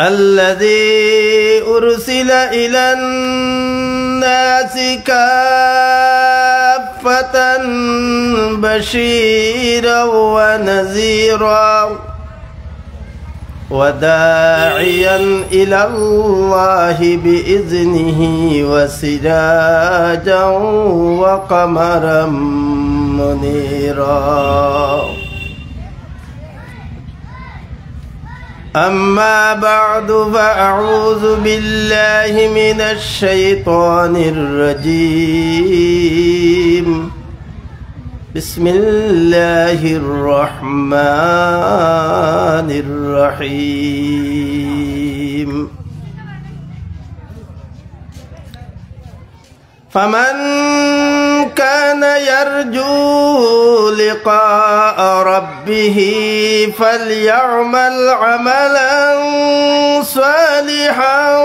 الذي أرسل إلى الناس كافة بشيرا ونذيرا وداعيا إلى الله بإذنه وسراجا وقمرا منيرا أما بعد فأعوذ بالله من الشيطان الرجيم بسم الله الرحمن الرحيم فمن كان يرجو لقاء ربه فليعمل عملا صالحا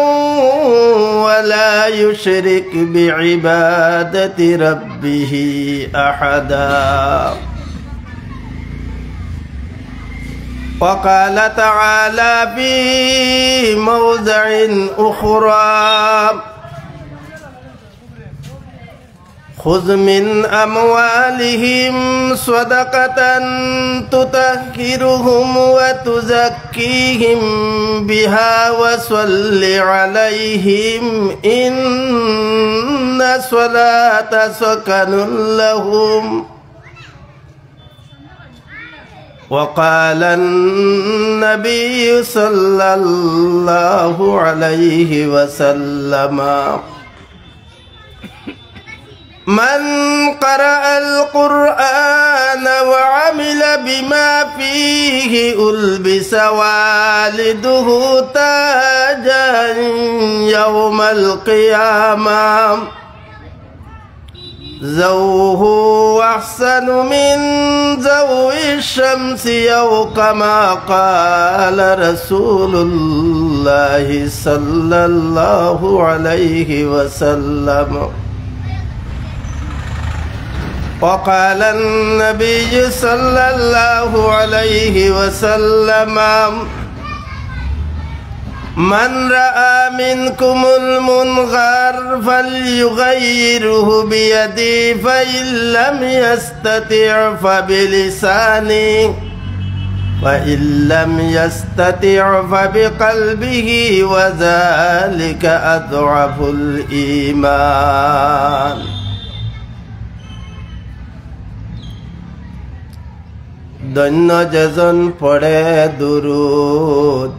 ولا يشرك بعبادة ربه أحدا. وقال تعالى في موضع أخرى خذ من أموالهم صدقة تطهرهم وتزكيهم بها وصل عليهم إن صلاة سكن لهم. وقال النبي صلى الله عليه وسلم من قرأ القرآن وعمل بما فيه ألبس والده تاجا يوم القيامة زوه أحسن من زو الشمس أو كما قال رسول الله صلى الله عليه وسلم. وقال النبي صلى الله عليه وسلم من رأى منكم المنكر فليغيره بيده فإن لم يستطع فبلسانه وإن لم يستطع فبقلبه وذلك أضعف الإيمان. ধন্য যেজন পড়ে দুরূদ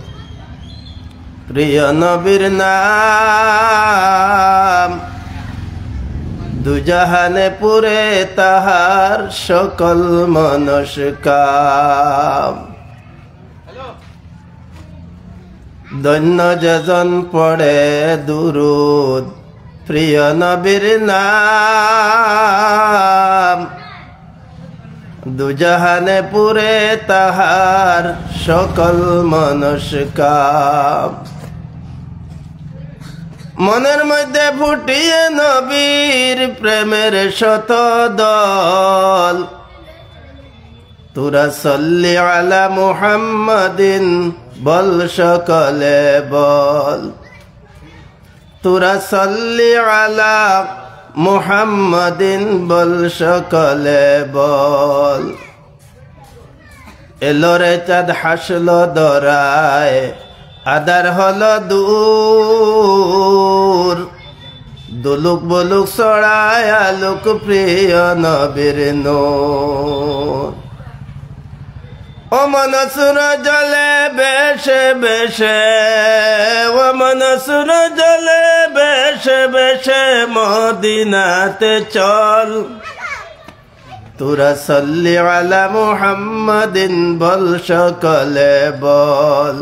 প্রিয় নবীর নাম দুজাহানে পুরে তাহার সকল মনস্কাম। ধন্য যেজন পড়ে দুরূদ প্রিয় নবীর নাম দুজাহানে পুরে তাহার সকল মনস্কাম। মনের মধ্যে ফুটিয়ে নবীর প্রেমের শত দল তুরা সল্লি আলা মুহাম্মাদিন বল সকলে বল তুরা সল্লি আলা মুহাম্মাদিন বল সকলে বল। এলোরে চাঁদ হাসলো দরায় আদার হলো দূর দুলুক বলুক ছড়ায় আলোক প্রিয় নবীর নূর। ও মনসুর জলে বেশে বেশে ও মনসুর জলে বেশে বেশে মদিনাতে চল তুরা সল্লি আলা মুহাম্মাদিন বল সকলে বল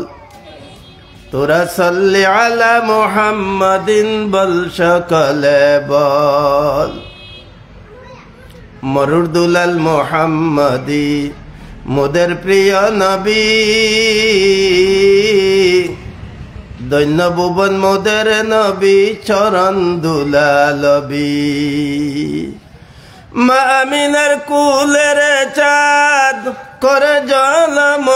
তুরা সল্লি আলা মুহাম্মাদিন বল সকলে বল। মরুর দুলাল মুহাম্মাদি মোদের প্রিয় নবী দৈন্য ভুবন মোদের নবী চরণ দুলালবী। মা আমিনার কুলের চাঁদ করে জলমল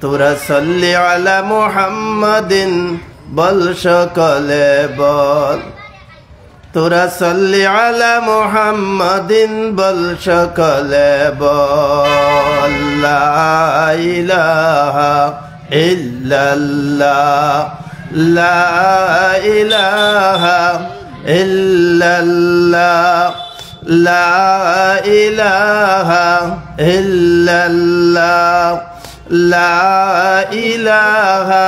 তোরা সাল্লি আলা মুহাম্মাদিন বল সকলে বল তোরা সাল্লি আলা মুহাম্মাদিন বল সকলে বল লা ইলাহা ইল্লাল্লাহ লা ইলাহা ইল্লাল্লাহ লা ইলাহা ইল্লাল্লাহ লা ইলাহা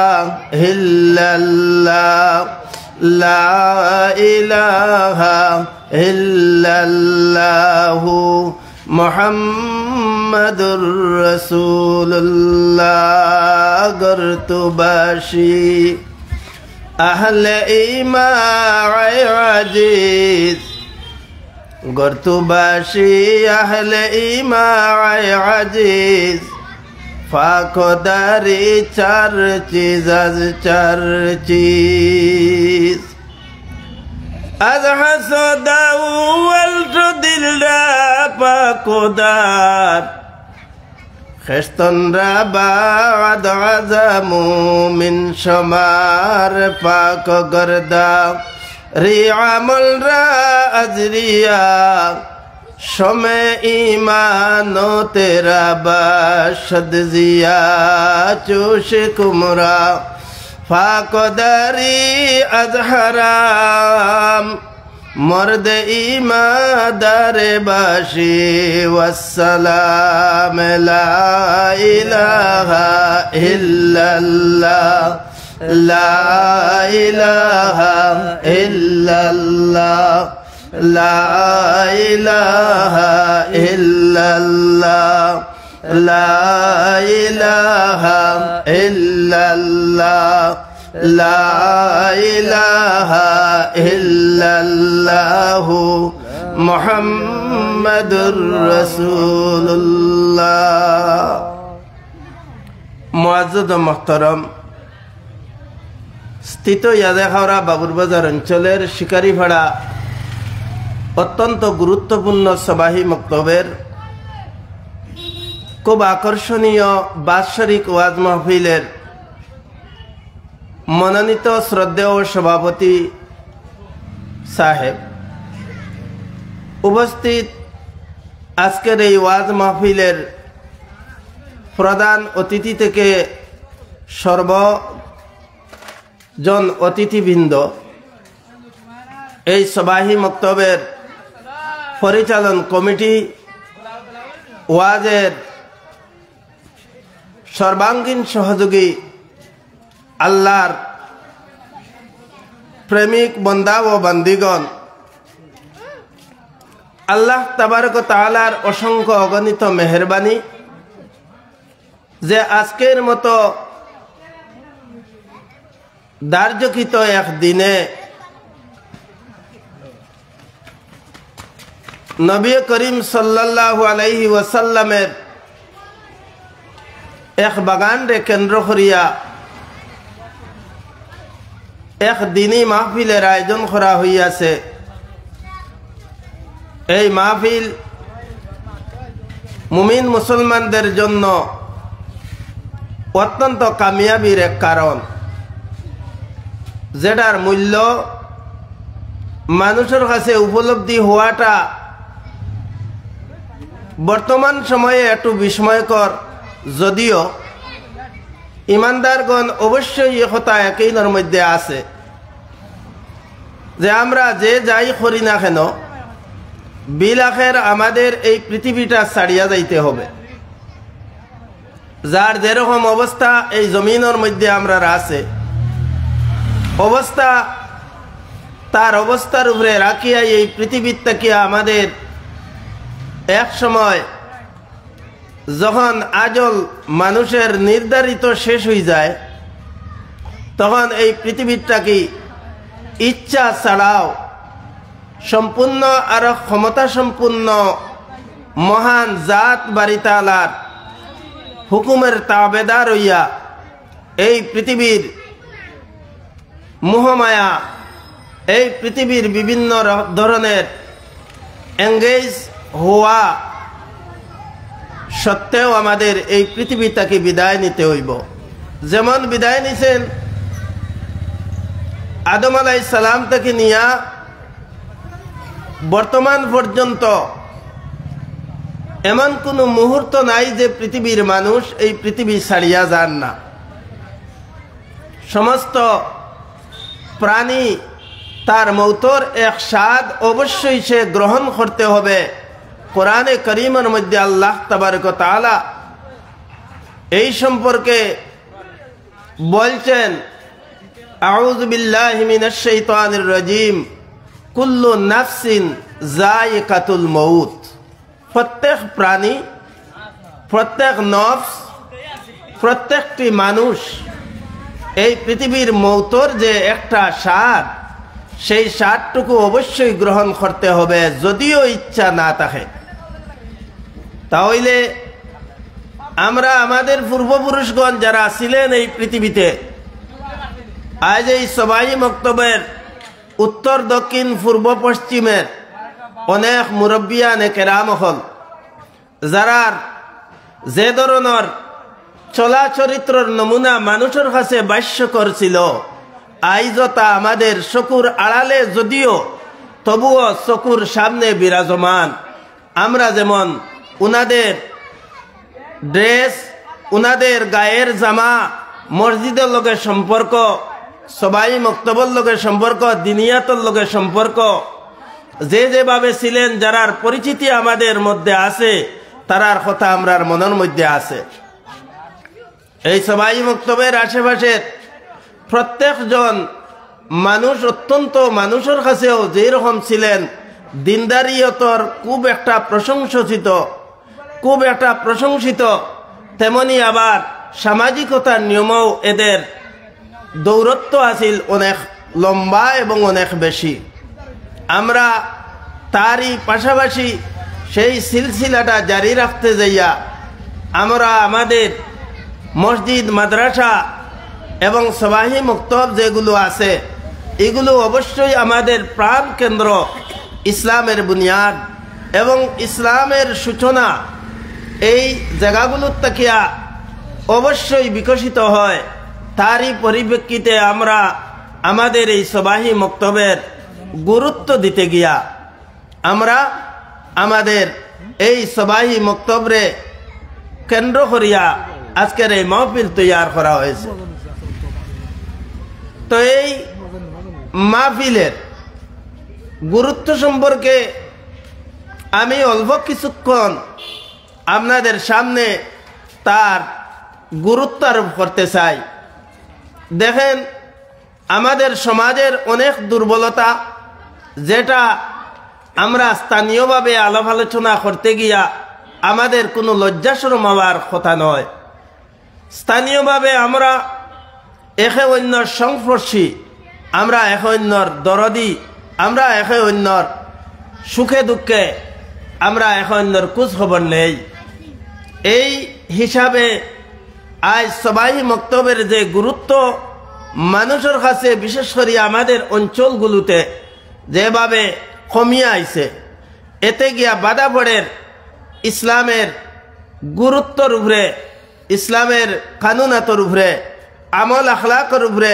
ইল্লাল্লাহ লা ইলাহা ইল্লাল্লাহু মুহাম্মাদুর রাসূলুল্লাহ গর্তবাসী আহলে ঈমান আজিজ গর্তবাসী আহলে ঈমান আজিজ ফাকদারি চার চিজ আজ চার চিজ আজ হাসদাউ ওয়ালটু দিলরা পাকদার খেস্তনরা বাদ আজামু মিন সমার পাক গর্দা রিয়ামলরা আজরিয়া সমে ইমানো তেরা বাশদ জিয়া চোশ কুমরা ফাকদারি আজহারাম মর্দ ইমাদার বাশি ওয়াসসালাম লা ইলাহা ইল্লাল্লাহ লা ইলাহা ইল্লাল্লাহ লা ইলাহা ইল্লাল্লাহ লা ইলাহা ইল্লাল্লাহ লা ইলাহা ইল্লাল্লাহু মুহাম্মাদুর রাসূলুল্লাহ। মুআজ্জাজ ও মুহতারাম, স্থিত ইয়াদেখাওড়া বাবুরবাজার অঞ্চলের শিকারিপাড়া অত্যন্ত গুরুত্বপূর্ণ সবাহি মক্তবের খুব আকর্ষণীয় বাৎসরিক ওয়াজ মাহফিলের মনোনীত শ্রদ্ধেয় সভাপতি সাহেব, উপস্থিত আজকের এই ওয়াজ মাহফিলের প্রধান অতিথি থেকে সর্বজন অতিথিবৃন্দ, এই সবাহি মক্তবের পরিচালন কমিটি, ওয়াজের সর্বাঙ্গীন সহযোগী আল্লাহর প্রেমিক বন্দা ও বান্দিগণ, আল্লাহ তাবারক তাআলার অসংখ্য অগণিত মেহেরবানি যে আজকের মতো ধার্যকৃত এক দিনে নবী করিম সাল্লাল্লাহু আলাইহি ওয়াসাল্লামের এক বাগানরে কেন্দ্র করিয়া এক দিনী মাহফিলের আয়োজন করা হইয়াছে। এই মাহফিল মুমিন মুসলমানদের জন্য অত্যন্ত কামিয়াবির এক কারণ, যেটার মূল্য মানুষের কাছে উপলব্ধি হওয়াটা বর্তমান সময়ে একটু বিস্ময়কর, যদিও ইমানদারগণ অবশ্যই একথা একইনের মধ্যে আছে যে আমরা যে যাই করি না কেন বিলাখের আমাদের এই পৃথিবীটা ছাড়িয়া যাইতে হবে। যার যেরকম অবস্থা এই জমিনের মধ্যে আমরা আছে, অবস্থা তার অবস্থার উপরে রাখিয়া এই পৃথিবীর থেকে আমাদের এক সময় যখন আজল মানুষের নির্ধারিত শেষ হয়ে যায়, তখন এই পৃথিবীটাকে ইচ্ছা ছাড়াও সম্পূর্ণ আর ক্ষমতা সম্পূর্ণ মহান জাত বাড়ি তাআলার হুকুমের তাবেদার হইয়া এই পৃথিবীর মোহমায়া, এই পৃথিবীর বিভিন্ন ধরনের এঙ্গেজ হওয়া সত্ত্বেও আমাদের এই পৃথিবী থেকে বিদায় নিতে হইব। যেমন বিদায় নিছেন আদম আলাইহিস সালাম থেকে নিয়া বর্তমান পর্যন্ত এমন কোনো মুহূর্ত নাই যে পৃথিবীর মানুষ এই পৃথিবী ছাড়িয়া যান না। সমস্ত প্রাণী তার মৌতর এক স্বাদ অবশ্যই সে গ্রহণ করতে হবে। কোরআনে কারীমের মধ্যে আল্লাহ তাবারক ওয়া তাআলা এই সম্পর্কে বলছেন, আউযু বিল্লাহি মিনাশ শাইতানির রাজিম, কুল্লু নাফসিন যায়িকাতুল মউত। প্রত্যেক প্রাণী, প্রত্যেক নফস, প্রত্যেকটি মানুষ এই পৃথিবীর মৌতর যে একটা স্বাদ, সেই স্বাদটুকু অবশ্যই গ্রহণ করতে হবে, যদিও ইচ্ছা না থাকে। তাহলে আমরা আমাদের পূর্বপুরুষগণ যারা ছিলেন এই পৃথিবীতে, আজ এই সবাই মক্তবের উত্তর দক্ষিণ পূর্ব পশ্চিমের অনেক মুরব্বিয়ানে কেরাম হল, যারা যে ধরনের চলা চরিত্রর নমুনা মানুষের কাছে বাস্য করছিল, আইজও তা আমাদের চকুর আড়ালে যদিও তবুও চকুর সামনে বিরাজমান। আমরা যেমন উনাদের ড্রেস, উনাদের গায়ের জামা, মসজিদের লগে সম্পর্ক, সবাই মক্তবর লগে সম্পর্ক, দিনিয়াতর লগে সম্পর্ক, যেভাবে ছিলেন, যারার পরিচিতি আমাদের মধ্যে আছে, তারার কথা আমরার মনের মধ্যে আছে। এই সবাই মক্তবের আশেপাশের প্রত্যেকজন মানুষ অত্যন্ত মানুষের কাছেও যেরকম ছিলেন দিনদারিয়তর খুব একটা প্রশংসিত, তেমনি আবার সামাজিকতার নিয়মও এদের দৌরত্ব আছিল অনেক লম্বা এবং অনেক বেশি। আমরা তারই পাশাপাশি সেই সিলসিলাটা জারি রাখতে যাইয়া আমরা আমাদের মসজিদ, মাদ্রাসা এবং সবাহি মক্তব যেগুলো আছে, এগুলো অবশ্যই আমাদের প্রাণ কেন্দ্র, ইসলামের বুনিয়াদ এবং ইসলামের সূচনা এই জায়গাগুলোর তাকিয়া অবশ্যই বিকশিত হয়। তারই পরিপ্রেক্ষিতে আমরা আমাদের এই সবাহি মক্তবের গুরুত্ব দিতে গিয়া আমরা আমাদের এই সবাহি মক্তবরে কেন্দ্র করিয়া আজকের এই মাহফিল তৈয়ার করা হয়েছে। তো এই মাহফিলের গুরুত্ব সম্পর্কে আমি অল্প কিছুক্ষণ আপনাদের সামনে তার গুরুত্ব আরোপ করতে চাই। দেখেন, আমাদের সমাজের অনেক দুর্বলতা, যেটা আমরা স্থানীয়ভাবে আলাপ আলোচনা করতে গিয়া আমাদের কোনো লজ্জাশরম হওয়ার কথা নয়। স্থানীয়ভাবে আমরা একে অন্যর সংস্পর্শী, আমরা একে অন্যর দরদি, আমরা একে অন্যর সুখে দুঃখে আমরা একে অন্যর খোঁজ খবর নেই। এই হিসাবে আজ সবাই মক্তবের যে গুরুত্ব মানুষের কাছে, বিশেষ করে আমাদের অঞ্চলগুলোতে যেভাবে কমিয়ে আইছে, এতে গিয়া বাধা পড়ে ইসলামের গুরুত্বর উপরে, ইসলামের কানুনাতর উপরে, আমল আখলাকর উপরে,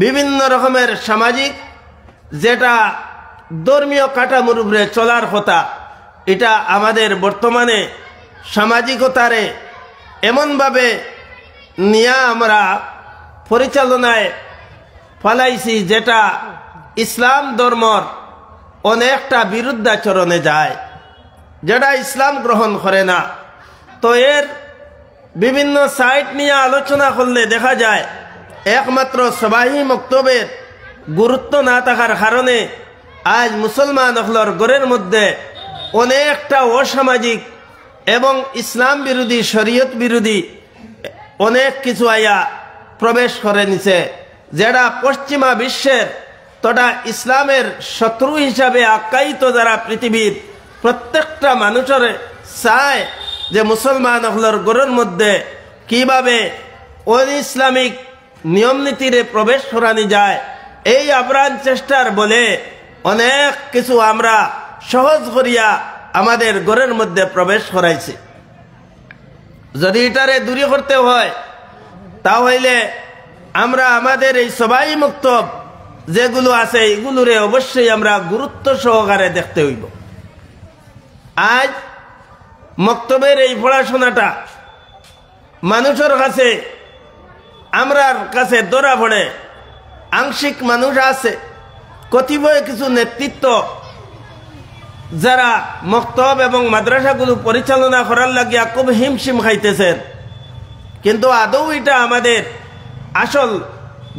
বিভিন্ন রকমের সামাজিক যেটা ধর্মীয় কাঠামোর উপরে চলার কথা, এটা আমাদের বর্তমানে সামাজিকতারে এমনভাবে নিয়ে আমরা পরিচালনায় ফলাইছি, যেটা ইসলাম ধর্মর অনেকটা বিরুদ্ধাচরণে যায়, যেটা ইসলাম গ্রহণ করে না। তো এর বিভিন্ন সাইট নিয়ে আলোচনা করলে দেখা যায় একমাত্র সবাহি মক্তবের গুরুত্ব না থাকার কারণে আজ মুসলমান হলর ঘরের মধ্যে অনেকটা অসামাজিক এবং ইসলাম বিরোধী, শরীয়ত বিরোধী অনেক কিছু আয়া প্রবেশ করে নিছে, যেটা পশ্চিমা বিশ্বের তথা ইসলামের শত্রু হিসাবে আখ্যায়িত, যারা পৃথিবীর প্রত্যেকটা মানুষের চায় যে মুসলমান হলর ঘরের মধ্যে কিভাবে অন ইসলামিক নিয়ম নীতিরে প্রবেশ করানো যায়, এই আপ্রাণ চেষ্টার বলে অনেক কিছু আমরা সহজ করিয়া আমাদের ঘরের মধ্যে প্রবেশ করাইছি। যদি এটারে দূরে করতে হয় তাহলে আমরা আমাদের এই সবাই মক্তব যেগুলো আছে এগুলোরে অবশ্যই আমরা গুরুত্ব সহকারে দেখতে হইব। আজ মক্তবের এই পড়াশোনাটা মানুষের কাছে আমরার কাছে ধরা পড়ে। আংশিক মানুষ আছে, কতিপয় কিছু নেতৃত্ব যারা মক্তব এবং মাদ্রাসাগুলো পরিচালনা করার লাগিয়া খুব হিমশিম খাইতেছেন, কিন্তু আদৌ এটা আমাদের আসল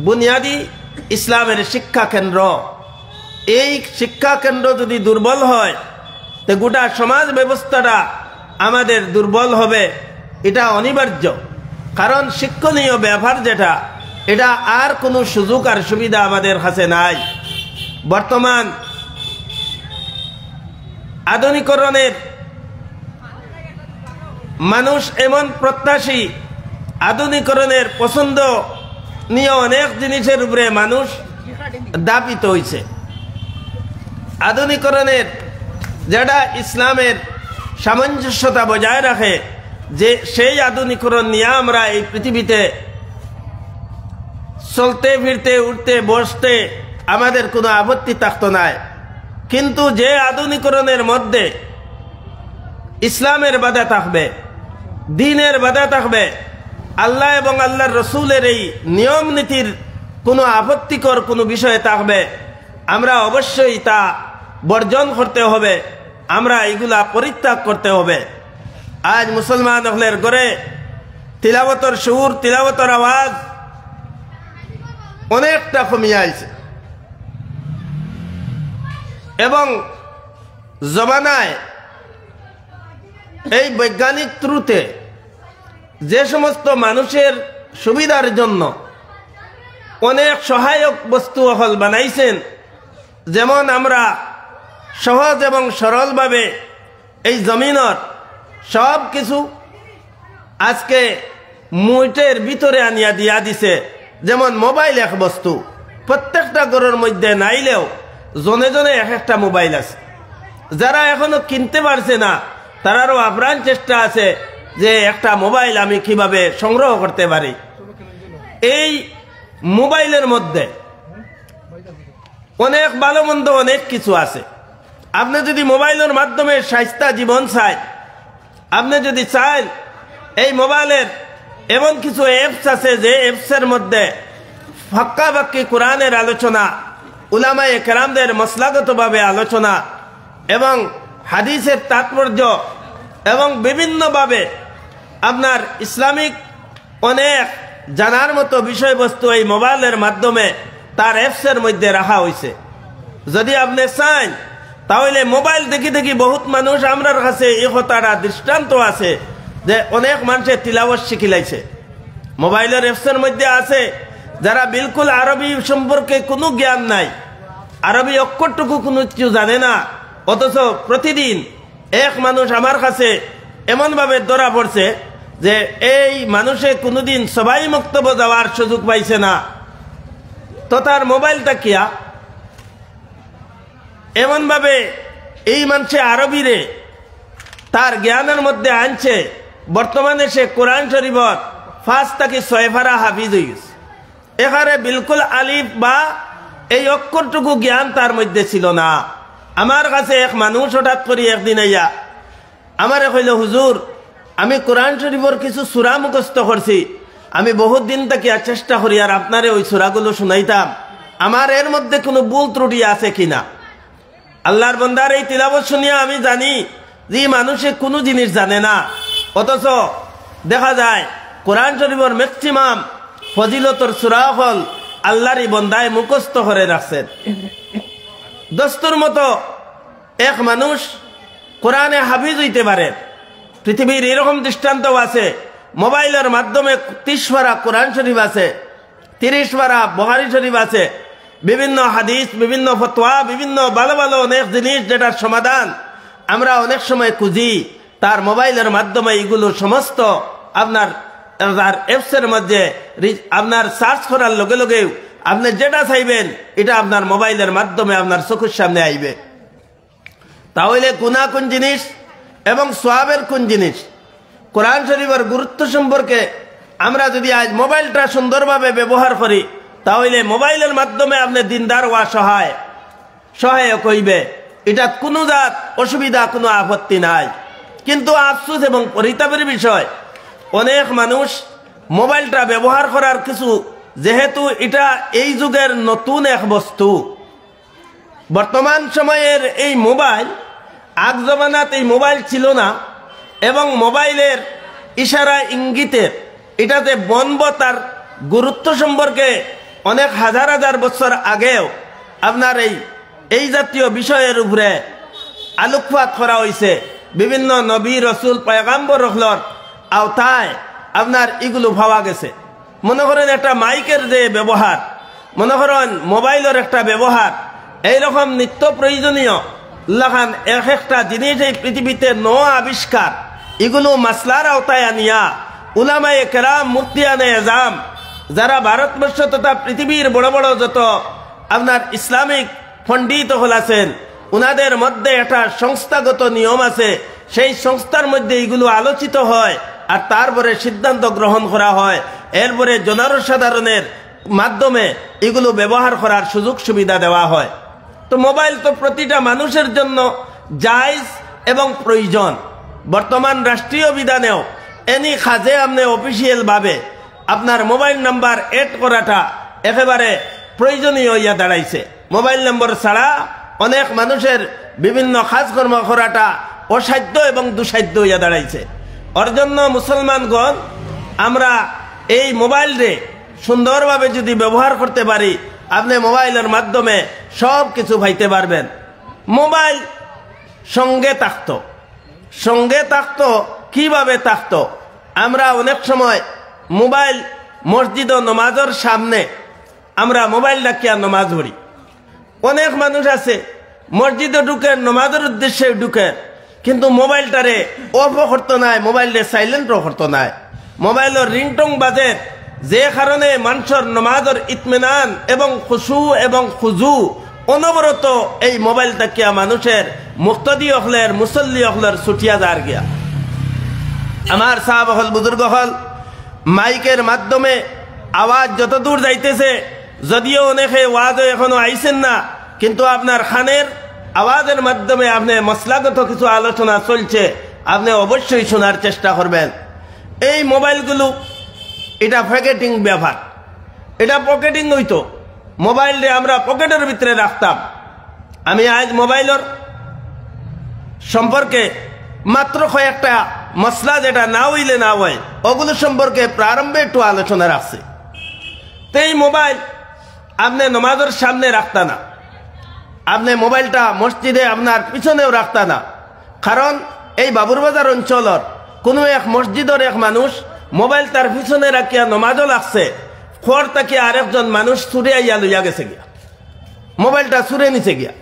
বুনিয়াদি ইসলামের শিক্ষা কেন্দ্র। এই শিক্ষা কেন্দ্র যদি দুর্বল হয় তো গোটা সমাজ ব্যবস্থাটা আমাদের দুর্বল হবে, এটা অনিবার্য। কারণ শিক্ষণীয় ব্যাপার যেটা, এটা আর কোনো সুযোগ আর সুবিধা আমাদের কাছে নাই। বর্তমান আধুনিকরণের মানুষ এমন প্রত্যাশী, আধুনিকরণের পছন্দ নিয়ে অনেক জিনিসের উপরে মানুষ দাপিত হয়েছে। আধুনিকরণের যেটা ইসলামের সামঞ্জস্যতা বজায় রাখে, যে সেই আধুনিকরণ নিয়ে আমরা এই পৃথিবীতে চলতে ফিরতে উঠতে বসতে আমাদের কোনো আপত্তি থাকতো না। কিন্তু যে আধুনিকরণের মধ্যে ইসলামের বাধা থাকবে, দ্বীনের বাধা থাকবে, আল্লাহ এবং আল্লাহর রসুলের এই নিয়ম নীতির কোনো আপত্তিকর কোনো বিষয় থাকবে, আমরা অবশ্যই তা বর্জন করতে হবে, আমরা এগুলা পরিত্যাগ করতে হবে। আজ মুসলমান হলের ঘরে তিলাওয়াতের সুর, তিলাওয়াতের আওয়াজ অনেকটা কমিয়ে আইছে এবং জমানায় এই বৈজ্ঞানিক ত্রুতে যে সমস্ত মানুষের সুবিধার জন্য অনেক সহায়ক বস্তু হল বানাইছেন, যেমন আমরা সহজ এবং সরলভাবে এই জমিনের সব কিছু আজকে মুঠের ভিতরে আনিয়া দিয়া দিছে। যেমন মোবাইল এক বস্তু, প্রত্যেকটা ঘরের মধ্যে নাইলেও জনে জনে এক একটা মোবাইল আছে। যারা এখনো কিনতে পারছে না তারারও আপ্রাণ চেষ্টা আছে যে একটা মোবাইল আমি কিভাবে সংগ্রহ করতে পারি। এই মোবাইলের মধ্যে অনেক ভালো মন্দ অনেক কিছু আছে। আপনি যদি মোবাইলের মাধ্যমে স্বাস্থ্য জীবন চাই, আপনি যদি চান এই মোবাইলের এমন কিছু অ্যাপস আছে যে অ্যাপসের মধ্যে ফাক্কাবাক্কি কোরআনের আলোচনা, উলামায়ে কেরামদের মসলাগতভাবে আলোচনা এবং হাদিসের তাৎপর্য এবং বিভিন্নভাবে আপনার ইসলামিক অনেক জানার মতো বিষয়বস্তু এই মোবাইলের মাধ্যমে তার অ্যাপসের মধ্যে রাখা হয়েছে। যদি আপনি চান তাহলে মোবাইল দেখি দেখি বহুত মানুষ আমরার কাছে এই কথাটা দৃষ্টান্ত আছে যে অনেক মানুষের তিলাওয়াত শিখিলাইছে। মোবাইলের অ্যাপসের মধ্যে আছে যারা বিলকুল আরবি সম্পর্কে কোনো জ্ঞান নাই, আরবি অক্ষরটুকু কোনো কিছু জানে না, অথচ প্রতিদিন এক মানুষ আমার কাছে এমনভাবে ধরা পড়ছে যে এই মানুষে কোনোদিন সবাই বক্তব্য দেওয়ার সুযোগ পাইছে না, তো তার মোবাইলটা কিয়া এমনভাবে এই মানুষে আরবিরে তার জ্ঞানের মধ্যে আনছে, বর্তমানে সে কোরআন শরীফত 5 থেকে 6 পারা হাফিজ হয়ে গেছে। এখানে বিলকুল আলিফ বা এই অক্ষরটুকু জ্ঞান তার মধ্যে ছিল না। আমার কাছে এক মানুষ হঠাৎ করে একদিন আইয়া আমারে কইল, হুজুর আমি কোরআন শরীফের কিছু সূরা মুখস্থ করছি, আমি বহুত দিন থেকে চেষ্টা করি আর আপনারে ওই সূরাগুলো শুনাইতাম, আমার এর মধ্যে কোনো ভুল ত্রুটি আছে কিনা। আল্লাহর বান্দার এই তিলাওয়াত শুনিয়া আমি জানি যে মানুষে কোনো জিনিস জানে না, অথচ দেখা যায় কোরআন শরীফের ম্যাক্সিমাম ফজিলতর সূরা হল আল্লাহরই বান্দায় মুখস্থ করে রাখছেন। দস্তুর মতো এক মানুষ কোরআনে হাফিজ হইতে পারে। পৃথিবীর এরকম দৃষ্টান্ত আছে, মোবাইলের মাধ্যমে 30 পারা কোরআন শরীফ আছে, 30 পারা বুখারী শরীফ আছে, বিভিন্ন হাদিস, বিভিন্ন ফতোয়া, বিভিন্ন ভালো ভালো অনেক জিনিস যেটার সমাধান আমরা অনেক সময় খুঁজি, তার মোবাইলের মাধ্যমে এগুলো সমস্ত আপনার অ্যাপসের মধ্যে আপনার সার্চ করার লগে লগে আপনি যেটা চাইবেন এটা আপনার মোবাইলের মাধ্যমে আপনার চোখের সামনে আইবে। তাহলে গুনাহ কোন জিনিস এবং সওয়াবের কোন জিনিস কোরআন শরীফের গুরুত্ব সম্পর্কে আমরা যদি আজ মোবাইলটা সুন্দরভাবে ব্যবহার করি, তাহলে মোবাইলের মাধ্যমে আপনি দিনদার হওয়া সহায়ক হইবে। এটা কোনো জাত অসুবিধা, কোনো আপত্তি নাই। কিন্তু আফসোস এবং পরিতাপের বিষয়, অনেক মানুষ মোবাইলটা ব্যবহার করার কিছু, যেহেতু এটা এই যুগের নতুন এক বস্তু, বর্তমান সময়ের এই মোবাইল, আগ জমানাত এই মোবাইল ছিল না, এবং মোবাইলের ইশারা ইঙ্গিতের এটাতে বনব তার গুরুত্ব সম্পর্কে অনেক হাজার হাজার বছর আগেও আপনার এই জাতীয় বিষয়ের উপরে আলোকপাত করা হয়েছে। বিভিন্ন নবী রসুল পয়গাম্বর রহলর আওতায় আপনার এগুলো পাওয়া গেছে। মনে করেন একটা মাইকের যে ব্যবহার, মনে করেন মোবাইলের একটা ব্যবহার, এইরকম নিত্য প্রয়োজনীয় লাগান এক একটা জিনিস এই পৃথিবীতে আবিষ্কার, এগুলো মাসলার আওতায় আনিয়া উলামায়ে কেরাম, মুফতিয়ানে এজাম, যারা ভারতবর্ষ তথা পৃথিবীর বড় বড় যত আপনার ইসলামিক পণ্ডিত হল আছেন, উনাদের মধ্যে একটা সংস্থাগত নিয়ম আছে। সেই সংস্থার মধ্যে এগুলো আলোচিত হয়, আর তারপরে সিদ্ধান্ত গ্রহণ করা হয়। এরপরে জনসাধারণের মাধ্যমে এগুলো ব্যবহার করার সুযোগ সুবিধা দেওয়া হয়। তো মোবাইল তো প্রতিটা মানুষের জন্য জায়েজ এবং প্রয়োজন। বর্তমান রাষ্ট্রীয় বিধানেও এনি কাজে আপনি অফিসিয়াল ভাবে আপনার মোবাইল নাম্বার এড করাটা একেবারে প্রয়োজনীয় হইয়া দাঁড়াইছে। মোবাইল নম্বর ছাড়া অনেক মানুষের বিভিন্ন কাজকর্ম করাটা অসাধ্য এবং দুঃসাধ্য হইয়া দাঁড়াইছে। ওর জন্য মুসলমানগণ আমরা এই মোবাইলরে সুন্দরভাবে যদি ব্যবহার করতে পারি, আপনি মোবাইলের মাধ্যমে সব কিছু পাইতে পারবেন। মোবাইল সঙ্গে থাকতো কিভাবে থাকতো? আমরা অনেক সময় মোবাইল মসজিদ ও নমাজের সামনে আমরা মোবাইল রাখিয়া নমাজ পড়ি। অনেক মানুষ আছে মসজিদে ঢুকে, নমাজের উদ্দেশ্যে ঢুকে, কিন্তু মোবাইলটারে অফও করতো নাই, মোবাইলটা সাইলেন্টও করতো নাই। মোবাইলের রিংটং বাজে, যে কারণে মানুষের নমাজের ইতমিনান এবং খুশু এবং খুজু অনবরত এই মোবাইল তাকিয়া মানুষের মুক্তদি হলের, মুসল্লি হলের ছুটিয়া যার গিয়া। আমার সাহাব হল, বুজুর্গ হল, মাইকের মাধ্যমে আওয়াজ যত দূর যাইতেছে, যদিও অনেকে ওয়াজও এখনো আইছেন না, কিন্তু আপনার খানের আওয়াজের মাধ্যমে আপনি মশলাগত কিছু আলোচনা চলছে, আপনি অবশ্যই শোনার চেষ্টা করবেন। এই মোবাইলগুলো এটা পকেটিং ব্যাপার, এটা পকেটিং হইতো। মোবাইলটা আমরা পকেটের ভিতরে রাখতাম। আমি আজ মোবাইলের সম্পর্কে মাত্র কয়েকটা মশলা, যেটা না হইলে না হয়, ওগুলো সম্পর্কে প্রারম্ভে একটু আলোচনা রাখছি। তো এই মোবাইল আপনি নমাজের সামনে রাখতা না, আপনি মোবাইলটা মসজিদে আপনার পিছনেও রাখতা না। কারণ এই বাবুরবাজার অঞ্চলের কোনো এক মসজিদের এক মানুষ মোবাইল তার পিছনে রাখিয়া নমাজও লাগছে, খোর তাকিয়া আরেকজন মানুষ চুরে আইয়া লইয়া গেছে গিয়া, মোবাইলটা চুরে নিচে গিয়া।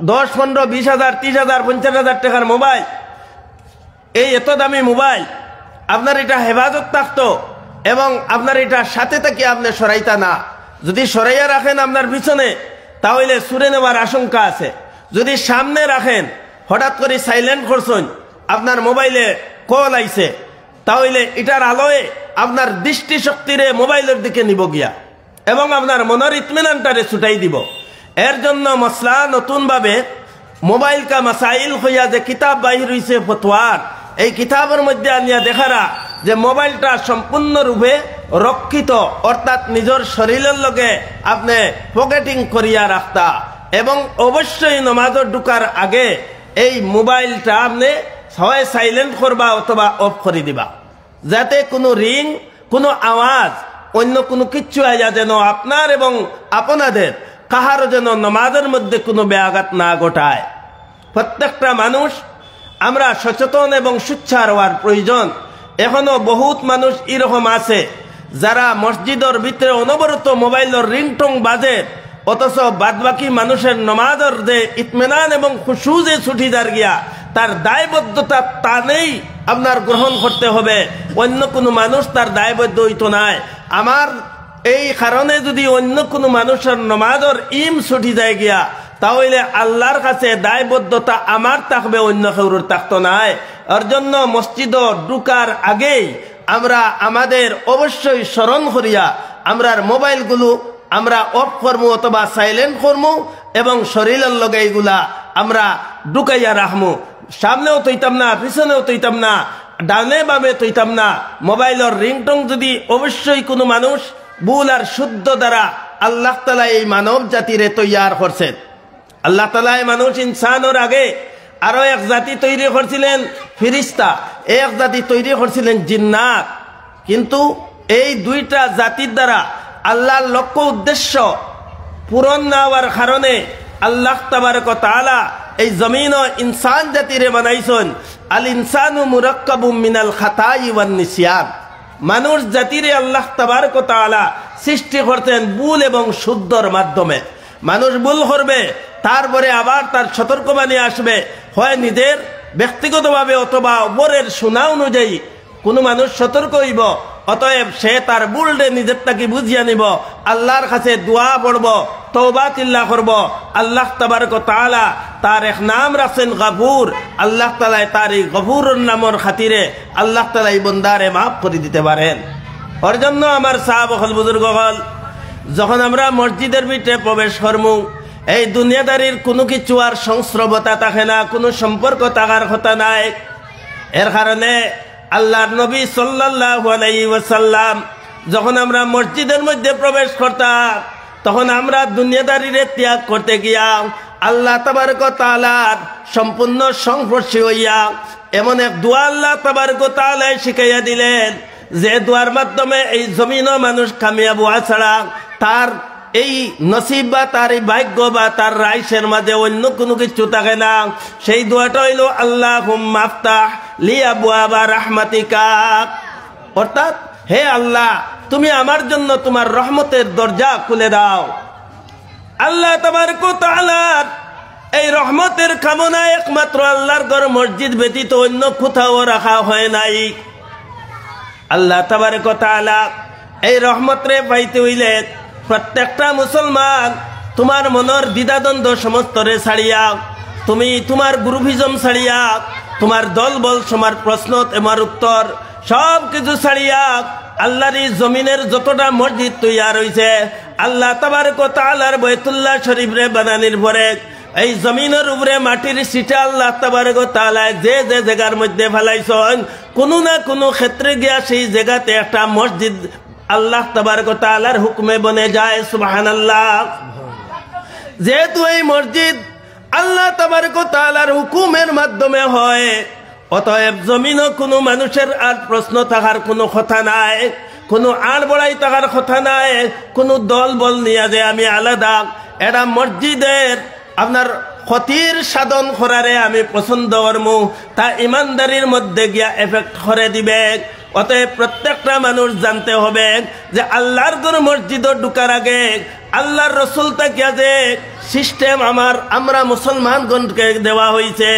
10, 15, 20 হাজার, 30 হাজার, 50 হাজার টাকার মোবাইল, এই এত দামি মোবাইল, আপনার এটা হেফাজত থাকতো এবং আপনার এটা সাথে থেকে আপনি সরাইতা না। যদি সরাইয়া রাখেন আপনার পিছনে, তাহলে চুরে নেওয়ার আশঙ্কা আছে। যদি সামনে রাখেন, হঠাৎ করে সাইলেন্ট করছেন, আপনার মোবাইলে কল আইছে, তাহলে এটার আলোয় আপনার দৃষ্টিশক্তিরে মোবাইলের দিকে নিব গিয়া এবং আপনার মনের ইতমিনানটারে ছুটাই দিব। এর জন্য মশলা নতুনভাবে মোবাইল কা মাসাইল হইয়া যে কিতাব বাহির হইছে ফতোয়ার, এই কিতাবের মধ্যে আনিয়া দেখারা যে মোবাইলটা সম্পূর্ণরূপে রক্ষিত, অর্থাৎ নিজের শরীরের লগে আপনি পকেটিং করিয়া রাখতা, এবং অবশ্যই নমাজের ঢুকার আগে এই মোবাইলটা আপনি হয় সাইলেন্ট করবা অথবা অফ করে দিবা, যাতে কোনো রিং, কোনো আওয়াজ, অন্য কোনো কিচ্ছু আইয়া যেন আপনার এবং আপনাদের কাহারও যেন নমাজের মধ্যে কোনো ব্যাঘাত না ঘটায়। প্রত্যেকটা মানুষ আমরা সচেতন এবং সুচ্চার হওয়ার প্রয়োজন। এখনো বহুত মানুষ এরকম আছে যারা মসজিদের ভিতরে অনবরত মোবাইলের রিংটং বাজে, অথচ বাদবাকি মানুষের নমাজের যে ইতমিনান এবং খুশু যে ছুটি যার গিয়া, তার দায়বদ্ধতা তা নেই আপনার গ্রহণ করতে হবে, অন্য কোনো মানুষ তার দায়বদ্ধ হইতো নাই। আমার এই কারণে যদি অন্য কোনো মানুষের নমাজের ছুটি যায় গিয়া, তাহলে আল্লাহর কাছে দায়বদ্ধতা আমার থাকবে, অন্য কেউর থাকতো নাই। এর জন্য মসজিদ ঢুকার আগেই আমরা আমাদের অবশ্যই স্মরণ করিয়া আমরার মোবাইলগুলো আমরা অফ করবো অথবা সাইলেন্ট করবো এবং শরীরের লগে এইগুলা আমরা ঢুকাইয়া রাখবো। সামনেও তৈতাম না, পিছনেও তৈতাম না, ডানে বামে তৈতাম না। মোবাইলের রিংটং যদি অবশ্যই কোনো মানুষ ভুল আর শুদ্ধ দ্বারা আল্লাহ তাআলা এই মানব জাতিরে তৈয়ার করছেন। আল্লাহ তাআলা মানুষ ইনসানের আগে আরো এক জাতি তৈরি করছিলেন ফিরিস্তা, এক জাতি তৈরি করছিলেন জিন্নাত। কিন্তু এই দুইটা জাতির দ্বারা আল্লাহর লক্ষ্য উদ্দেশ্য পূরণ না হওয়ার কারণে আল্লাহ তাবারক ওয়া তাআলা এই জমিন ও ইনসান জাতিরে বানাইছেন আল ইনসানু মুরাক্কাবুম মিনাল খাতাই ওয়ান নিসিয়ান। মানুষ জাতিরে আল্লাহ তাবারক ওয়া তাআলা সৃষ্টি করতেন ভুল এবং শুদ্ধর মাধ্যমে। মানুষ ভুল করবে, তারপরে আবার তার সতর্কবাণী আসবে, হয় নিজের ব্যক্তিগতভাবে অথবা উপরের শোনা অনুযায়ী কোনো মানুষ সতর্ক হইব। অতএব সে তার ভুলটা নিজের তাকে বুঝিয়ে নিব, আল্লাহর কাছে দোয়া পড়ব, তওবা তিল্লা করব। আল্লাহ তাবারক ওয়া তাআলা তার এক নাম রাখছেন গফুর। আল্লাহ তাআলা তার এই গফুরের নামের খাতিরে আল্লাহ তাআলা এই বান্দারে মাফ করে দিতে পারেন। ওর জন্য আমার সাহাবায়ে বুজুর্গ হল, যখন আমরা মসজিদের ভিতরে প্রবেশ করমু, এই দুনিয়াদারির কোনো কিছু আর সংস্রবতা থাকে না, কোনো সম্পর্ক থাকার কথা নাই। এর কারণে আল্লাহর নবী সাল্লাল্লাহু আলাইহি ওয়াসাল্লাম যখন আমরা মসজিদের মধ্যে প্রবেশ করতাম, তখন আমরা দুনিয়াদারিরে ত্যাগ করতে গিয়া আল্লাহ তাবারক ওয়া তাআলার সম্পূর্ণ সংস্পর্শী হইয়া এমন এক দোয়া আল্লাহ তাবারক ওয়া তাআলা শিখাইয়া দিলেন, যে দোয়ার মাধ্যমে এই জমিনও মানুষ কামিয়াব হওয়া ছাড়া তার এই নসিব বা তার এই ভাগ্য বা তার রাইসের মাঝে অন্য কোনো কিছু থাকে না। সেই দোয়াটা হইল আল্লাহুম্মা আফতাহ লি আবওয়াবা রাহমাতিকা, অর্থাৎ হে আল্লাহ তুমি আমার জন্য তোমার রহমতের দরজা খুলে দাও। আল্লাহ তাবারক ওয়া তাআলা এই রহমতের কামনা একমাত্র আল্লাহর ঘর মসজিদ ব্যতীত অন্য কোথাও রাখা হয় নাই। আল্লাহ তাবারক ওয়া তাআলা এই রহমতরে পাইতে হইলে প্রত্যেকটা মুসলমান তোমার মনের দ্বিধাদ্বন্দ্ব সমস্তরে ছাড়িয়া, তুমি তোমার গ্রুপিজম ছাড়িয়া, তোমার দল বল সমার প্রশ্ন তোমার উত্তর সব কিছু ছাড়িয়া আল্লাহর এই জমিনের যতটা মসজিদ তৈয়ার হইছে, আল্লাহ তাবারক ওয়া তাআলার বাইতুল্লাহ শরীফরে বানানির পরে এই জমিনের উপরে মাটির সিটা আল্লাহ তাবারক ওয়া তাআলা যে যে জায়গার মধ্যে ফেলাইছেন, কোনো না কোনো ক্ষেত্রে গিয়া সেই জায়গাতে একটা মসজিদ আল্লাহ তাবারক ওয়া তাআলার হুকুমে বনে যায়। সুবহানাল্লাহ। যেহেতু এই মসজিদ আল্লাহ তাবারক ওয়া তাআলার হুকুমের মাধ্যমে হয়, অতএব জমিনও কোনো মানুষের আর প্রশ্ন থাকার কোনো কথা নাই, কোনো আর বড়াই থাকার কথা নাই, কোনো দল বল নিয়ে যে আমি আলাদা এটা মসজিদের আপনার ক্ষতির সাধন করারে আমি পছন্দ করমু, তা ইমানদারির মধ্যে গিয়া এফেক্ট করে দিবে। অতএব প্রত্যেকটা মানুষ জানতে হবে যে আল্লাহর ঘর মসজিদে ঢুকার আগে আল্লাহর রাসূল তাকিয়া যে সিস্টেম আমরা মুসলমানগণকে দেওয়া হয়েছে,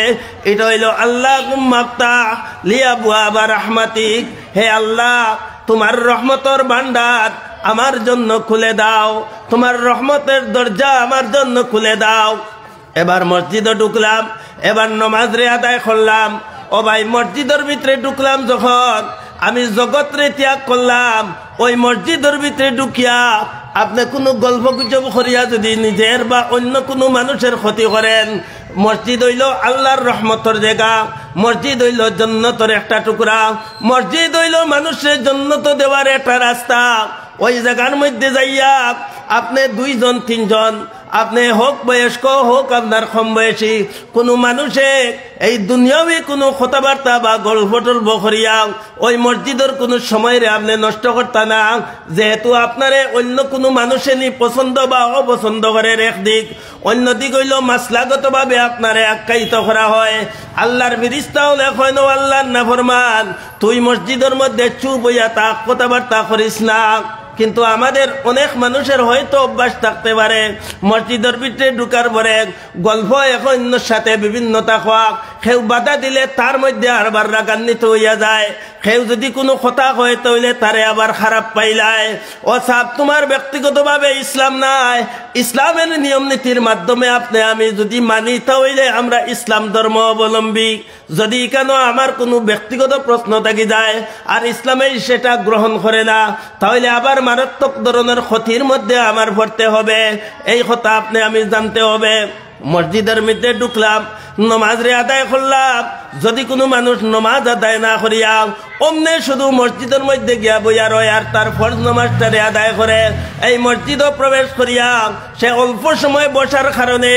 এটা হইল আল্লাহুম্মা আফতাহ লি আবওয়াবা রাহমাতিক, হে আল্লাহ তোমার রহমতের ভান্ডার আমার জন্য খুলে দাও, তোমার রহমতের দরজা আমার জন্য খুলে দাও। এবার মসজিদে ঢুকলাম, এবার নামাজ রে আদায় করলাম। ও ভাই, মসজিদের ভিতরে ঢুকলাম যখন, আমি জগৎরে ত্যাগ করলাম, ওই মসজিদের ভিতরে ঢুকিয়া আপনি কোনো গল্প গুজব করিয়া যদি নিজের বা অন্য কোনো মানুষের ক্ষতি করেন, মসজিদ হইল আল্লাহর রহমতের জায়গা, মসজিদ হইল জান্নাতের একটা টুকরা, মসজিদ হইল মানুষের জান্নাত দেওয়ার একটা রাস্তা। ওই জায়গার মধ্যে যাইয়া আপনি দুইজন তিনজন, আপনি হোক বয়স্ক হোক আপনার কম বয়সী, কোনো মানুষে এই দুনিয়াবি কোনো কথাবার্তা বা গল্প টল্প করিয়া ওই মসজিদের কোনো সময়ের আপনি নষ্ট করতে না। যেহেতু আপনারে অন্য কোনো মানুষে নি পছন্দ বা অপছন্দ করেন একদিক, অন্যদিক হইল মাসলাগতভাবে আপনারে আখ্যায়িত করা হয়। আল্লাহর ফেরেশতাও লেখেন, আল্লাহর নাফরমান তুই মসজিদের মধ্যে চুপ হইয়া তা কথাবার্তা করিস না। কিন্তু আমাদের অনেক মানুষের হয়তো অভ্যাস থাকতে পারে মসজিদের ভিতরে ঢুকার পরে গল্প অন্যের সাথে বিভিন্নতা হওয়া, কেউ বাধা দিলে তার মধ্যে আবার রাগান্বিত হইয়া যায়, কেউ যদি কোনো কথা হয় তাহলে তারে আবার খারাপ পাইলায়। ও সাহেব, তোমার ব্যক্তিগতভাবে ইসলাম নাই, ইসলামের নিয়ম নীতির মাধ্যমে আপনি আমি যদি মানি তাহলে আমরা ইসলাম ধর্ম অবলম্বী। যদি কেন আমার কোনো ব্যক্তিগত প্রশ্ন থাকি যায় আর ইসলামে সেটা গ্রহণ করে না, তাহলে আবার মারাত্মক ধরনের ক্ষতির মধ্যে আমার পড়তে হবে। এই কথা আপনি আমি জানতে হবে। মসজিদের মধ্যে ঢুকলাম, নমাজ রে আদায় করলাম, যদি কোনো মানুষ নমাজ আদায় না করিয়া অমনে শুধু মসজিদের মধ্যে গিয়া বইয়া রয় আর তার ফরজ নমাজটারে আদায় করে, এই মসজিদও প্রবেশ করিয়া সে অল্প সময় বসার কারণে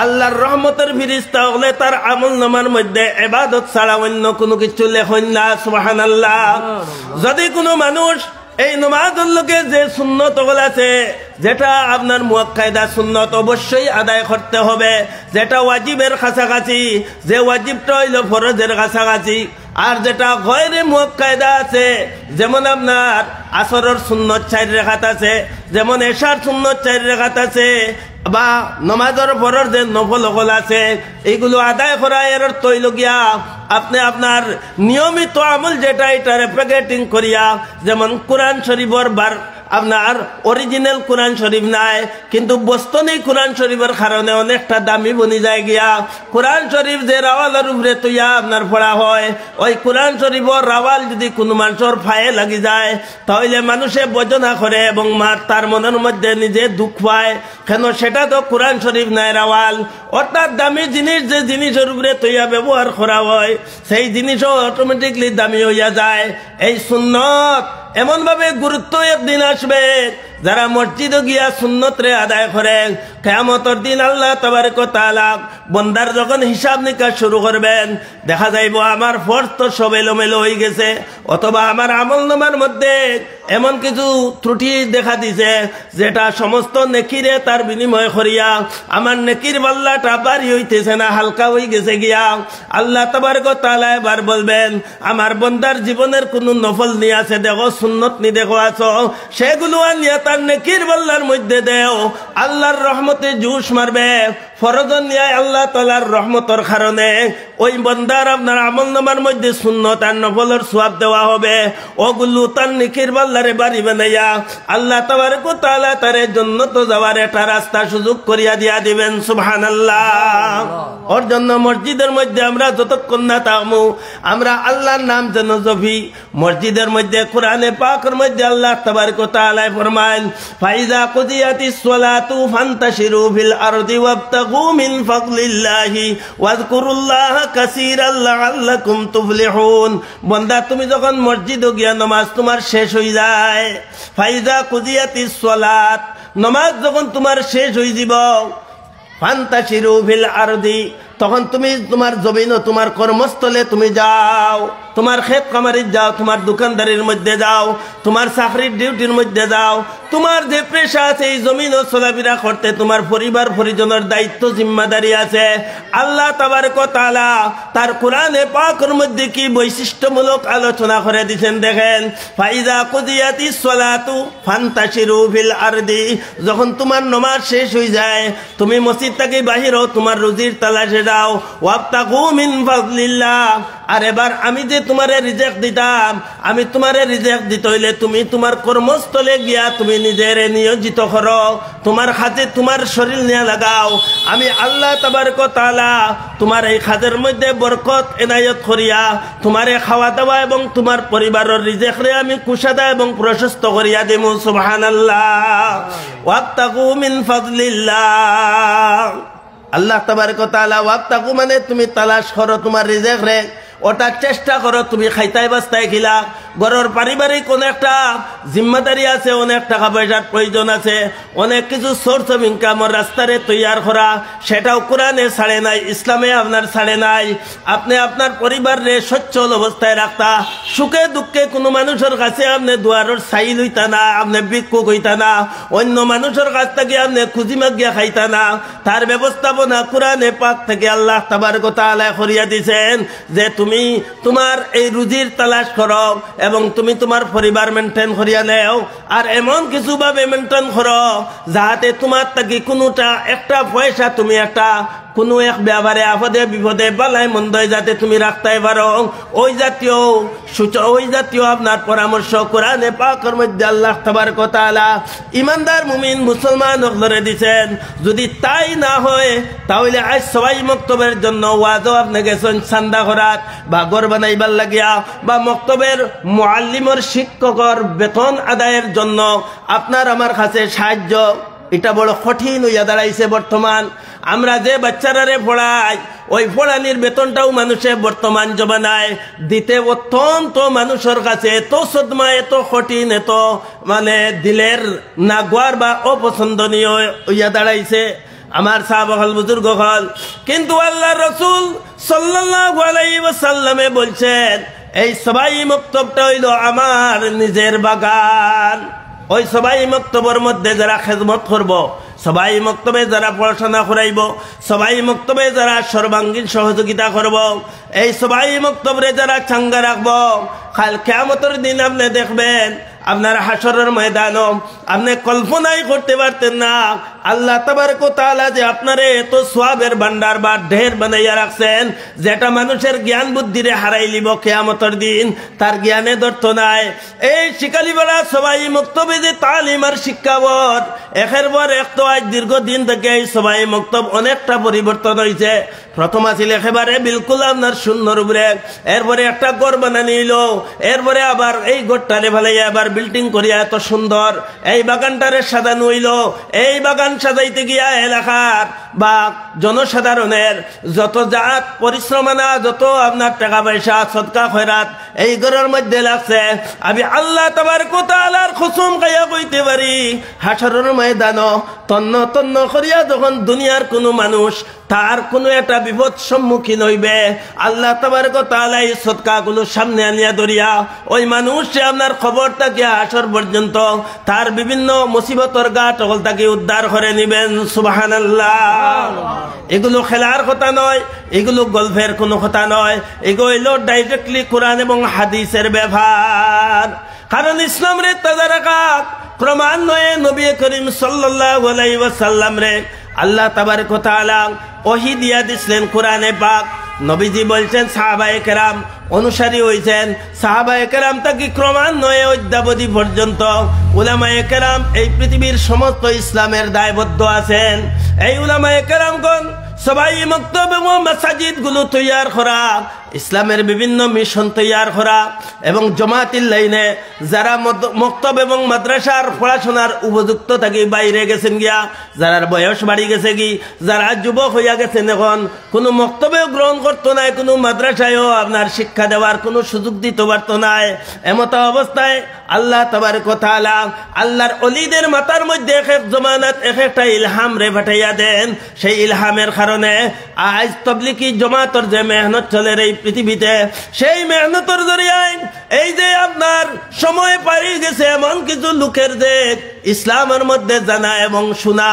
আল্লাহর রহমতের ফিরিস্তা হলে তার আমল নামার মধ্যে ইবাদত ছাড়া অন্য কোনো কিছু লেখন না। সুবহানাল্লাহ। যদি কোনো মানুষ এই নমাজের লোকে যে সুন্নত আছে, যেটা আপনার মুআক্কাদা সুন্নত অবশ্যই আদায় করতে হবে, যেটা ওয়াজিবের কাছাকাছি, যে ওয়াজিবটা হইল ফরজের কাছাকাছি, আর যেটা গয়রে মুআক্কাদা আছে, যেমন আপনার আসরের সুন্নত 4 রাকাত আছে, যেমন এশার সুন্নত 4 রাকাত আছে, বা নমাজের পরের যে নফল হল আছে, এইগুলো আদায় করা এর তৈল গিয়া আপনি আপনার নিয়মিত আমল যেটা এটারে প্যাকেটিং করিয়া, যেমন কোরআন শরীফের বার আপনার অরিজিনাল কোরআন শরীফ নাই, কিন্তু বস্তনি কোরআন শরীফের কারণে অনেকটা দামি বনি যায় গিয়া। কোরআন শরীফ যে রাওয়ালের উপরে তুইয়া আপনার পড়া হয়, ওই কোরআন শরীফের রাওয়াল যদি কোনো মানুষের ফায়ে লাগি যায় তাহলে মানুষে বজনা করে এবং তার মনের মধ্যে নিজে দুঃখ পায়, কেন সেটা তো কোরআন শরীফ নাই রাওয়াল। অর্থাৎ দামি জিনিস যে জিনিসের উপরে তুইয়া ব্যবহার করা হয় সেই জিনিসও অটোমেটিকলি দামি হইয়া যায়। এই সুন্নত এমন ভাবে গুরুত্ব একদিন আসবে, যারা মসজিদে গিয়া সুন্নত রে আদায় করেন, কিয়ামতের দিন আল্লাহ তাবারক ওয়া তাআলা বান্দার যখন হিসাব নিকাশ শুরু করবেন, দেখা যাইব আমার ফরজ তো সব এলোমেলো হয়ে গেছে, অথবা আমার আমলনামার মধ্যে এমন কিছু ত্রুটি দেখা দিছে যেটা সমস্ত নেকিরে তার বিনিময় করিয়া আমার নেকির পাল্লাটা ভারী হইতেছে না, হালকা হয়ে গেছে গিয়া। আল্লাহ তাবারক ওয়া তাআলা এবার বলবেন, আমার বান্দার জীবনের কোন নফল নিয়ে আছে দেখো, সুন্নত নি দেখো আছো, সেগুলো আনিয়া তার নেকির পাল্লার মধ্যে দেও, আল্লাহর রহমতে জুস মারবে। ফরজ নিয়ে আল্লাহ তাআলার রহমতের কারণে ওই বান্দার আপনার আমলনামার মধ্যে সুন্নত আর নফলের সওয়াব দেওয়া হবে, ওগুলো তার নেকির পাল্লারে বাড়ি বানাইয়া আল্লাহ তাবারক ওয়া তাআলা তার জান্নাতে যাওয়ার একটা রাস্তা সুযোগ করিয়া দিয়া দিবেন। সুবহানাল্লাহ। ওর জন্য মসজিদের মধ্যে আমরা যতক্ষণ না থাকবো আমরা আল্লাহর নাম যেন জপি। মসজিদের মধ্যে কোরআনে পাকের মধ্যে আল্লাহ তাবারক ওয়া তাআলা ফরমায়, ফাইজা কুদিয়াতিস সালাতু ফান্তাশিরু ফিল আরদি ওয়াবতাগু মিন ফাদলিল্লাহি ওয়াযকুরুল্লাহা কাসীরান লাআল্লাকুম তুফলিহুন। বান্দা, তুমি যখন মসজিদে গিয়া নামাজ তোমার শেষ হয়ে যায়, ফাইজা কুদিয়াতিস সালাত, নামাজ যখন তোমার শেষ হয়ে যাব, ফান্তাশিরু ফিল আরদি, তখন তুমি তোমার জমিন ও তোমার কর্মস্থলে তুমি যাও, তোমার ক্ষেত কামারির যাও, তোমার দোকানদারির মধ্যে যাও, তোমার চাকরির ডিউটির মধ্যে যাও, তোমার যে পেশা আছে এই জমিন ও চলাফেরা করতে তোমার পরিবার পরিজনের দায়িত্ব জিম্মাদারি আছে। আল্লাহ তাবারক ওয়া তাআলা তার কোরআনে পাকের মধ্যে কি বৈশিষ্ট্যমূলক আলোচনা করে দিয়েছেন দেখেন, ফাইজা কুদিয়াতিস সালাতু ফান্তাশিরু ফিল আরদি, যখন তোমার নামাজ শেষ হয়ে যায় তুমি মসজিদ থেকে বাহির হও, তোমার রুজির তালাশে যাও, ওয়াবতাগু মিন ফাদলিল্লাহ। আর এবার আমি যে তোমারে রিজেক্ট দিতাম, আমি তোমারে রিজেক্ট দিতে হইলে তুমি তোমার কর্মস্থলে গিয়া তুমি নিজের নিয়োজিত করো, তোমার হাতে তোমার শরীর নিয়ে লাগাও। আমি আল্লাহ তাবারক ওয়া তাআলা তোমার এই কাজের মধ্যে বরকত এনায়েত করিয়া তোমারে খাওয়া দাওয়া এবং তোমার পরিবারের রিজেকরে আমি কুশাদা এবং প্রশস্ত করিয়া দেবো। সুবহানাল্লাহ। ওয়াবতাগু মিন ফাদলিল্লাহ। আল্লাহ তাবারক ওয়া তাআলা ওয়াবতাগু মানে তুমি তালাশ করো তোমার রিজেক রে, ওটা চেষ্টা করো তুমি খাইতাই বাস্তায় খিলা। ঘরের পারিবারিক অনেক একটা জিম্মাদারি আছে, অনেক টাকা পয়সার প্রয়োজন আছে, অনেক কিছু সোর্স অফ ইনকামের রাস্তারে তৈয়ার করা, সেটাও কোরআনে ছাড়ে নাই, ইসলামে আপনার ছাড়ে নাই। আপনি আপনার পরিবারে সচ্ছল অবস্থায় রাখতা, সুখে দুঃখে কোনো মানুষের কাছে আপনি দুয়ারের সাইল হইতা না, আপনি ভিক্ষুক হইতা না, অন্য মানুষের কাছ থেকে আপনি খুঁজি মাগিয়া খাইতা না। তার ব্যবস্থাপনা কোরআনে পাক থেকে আল্লাহ তাবারক ওয়া তাআলা করিয়া দিয়েছেন যে তুমি তোমার এই রুজির তালাশ করো এবং তুমি তোমার পরিবার মেনটেন করিয়া নেও। আর এমন কিছু ভাবে মেনটেন করো যাহাতে তোমার থেকে কোনোটা একটা পয়সা তুমি একটা কোনো এক ব্যাপারে আপদে বিপদে বালাই মন্দয় যাতে তুমি রাখতে পারো, ওই জাতীয় আপনার পরামর্শ কোরআনে পাকের মধ্যে আল্লাহ তাবারক ওয়া তাআলা ইমানদার মুমিন মুসলমান ধরে দিয়েছেন। যদি তাই না হয় তাহলে আজ সবাই মক্তবের জন্য ওয়াজও আপনি গেছেন চান্দা করার বা ঘর বানাইবার লাগিয়া বা মক্তবের মুআল্লিমের শিক্ষকের বেতন আদায়ের জন্য আপনার আমার কাছে সাহায্য, এটা বড় কঠিন হইয়া দাঁড়াইছে বর্তমান। আমরা যে বাচ্চারারে পড়াই ওই পড়ানির বেতনটাও মানুষে বর্তমান জমানায় দিতে অত্যন্ত মানুষের কাছে এত সদমা, এত কঠিন, এত মানে দিলের নাগওয়ার বা অপছন্দনীয় হইয়া দাঁড়াইছে আমার সাহাবা হল বুজুর্গ হল। কিন্তু আল্লাহ রসুল সাল্লাল্লাহু আলাইহি ওয়াসাল্লামে বলছেন এই সবাই মক্তবটা হইল আমার নিজের বাগান। ওই সবাই মক্তবের মধ্যে যারা খেদমত করব, সবাই মক্তবে যারা পড়াশোনা করাইব, সবাই মক্তবে যারা সর্বাঙ্গীন সহযোগিতা করব, এই সবাই মক্তবরে যারা চাঙ্গা রাখব, কাল কিয়ামতের দিন আপনি দেখবেন আপনার হাসরের ময়দানও আপনি কল্পনাই করতে পারতেন না আল্লাহ তাবারক ওয়া তাআলা যে আপনারে এত সওয়াবের ভান্ডার বা ঢের বানাইয়া রাখছেন, যেটা মানুষের জ্ঞান বুদ্ধিরে হারাই লিব কিয়ামতের দিন, তার জ্ঞানে ধরত নাই। এই শিকালিবেলা সবাই মক্তবে যে তালিম আর শিক্ষাবোধ একের পর এক, তো আজ দীর্ঘদিন থেকে এই সবাই মক্তব অনেকটা পরিবর্তন হয়েছে। প্রথম আছিল একেবারে বিলকুল আপনার শূন্যর উপরে, এরপরে একটা ঘর বানানি নিল, এরপরে আবার এই ঘরটারে ভালাইয়া আবার বিল্ডিং করিয়া এত সুন্দর এই বাগানটারে সাজানো হইল। এই বাগান সাজাইতে গিয়া এলাকার বা জনসাধারণের যত জাত পরিশ্রম আনা, যত আপনার টাকা পয়সা সদকা খয়রাত এই ঘরের মধ্যে লাগছে, আমি আল্লাহ তাবারক ওয়া তাআলার কসম খাইয়া কইতে পারি হাসরের ময়দানও তন্ন তন্ন করিয়া যখন দুনিয়ার কোনো মানুষ তার কোনো একটা বিপদ সম্মুখীন হইবে, আল্লাহ তাবারক ওয়া তাআলা এই সদকাগুলো সামনে আনিয়া ধরিয়া ওই মানুষে আপনার খবর তাকে আসর পর্যন্ত তার বিভিন্ন মুসিবতর গাট তাকে উদ্ধার করে নিবেন। সুবহানাল্লাহ। এগুলো খেলার কথা নয়, এগুলো গল্পের কোনো কথা নয়, এগুলো হইল ডাইরেক্টলি কোরআন এবং হাদিসের ব্যাপার। কারণ ইসলাম রে তাজা রাখা ক্রমান্বয়ে নবী করিম সাল্লাল্লাহু আলাইহি ওয়াসাল্লাম রে আল্লাহ তাবারক ওয়া তাআলা ওহী দিয়া দিয়েছিলেন কোরআনে পাক। নবীজি বলছেন সাহাবায়ে কেরাম অনুসারী হইছেন, সাহাবায়ে কেরাম তাকে ক্রমান্বয়ে অদ্যাবধি পর্যন্ত উলামায়ে কেরাম এই পৃথিবীর সমস্ত ইসলামের দায়বদ্ধ আছেন। এই উলামায়ে কেরামগণ সবাই মক্তব এবং মাসাজিদ গুলো তৈয়ার করা, ইসলামের বিভিন্ন মিশন তৈয়ার করা এবং জমাতির লাইনে যারা মক্তব এবং মাদ্রাসার পড়াশোনার উপযুক্ত থাকি বাইরে গেছেন গিয়া, যারা বয়স বাড়ি গেছে কি, যারা যুবক হইয়া গেছেন এখন কোনো মক্তবেও গ্রহণ করতো নাই, কোনো মাদ্রাসায়ও আপনার শিক্ষা দেওয়ার কোনো সুযোগ দিতে পারত নাই। এমত অবস্থায় আল্লাহ তাবারক ওয়া তাআলা আল্লাহর ওলিদের মাথার মধ্যে এক এক জমানাত এক একটা ইলহাম রে পাঠাইয়া দেন। সেই ইলহামের কারণে আজ তাবলীগী জমাতের যে মেহনত চলে এই পৃথিবীতে, সেই মেহনতের জরিয়ায় এই যে আপনার সময় পাড়িয়ে গেছে এমন কিছু লোকের যে ইসলামের মধ্যে জানা এবং শোনা,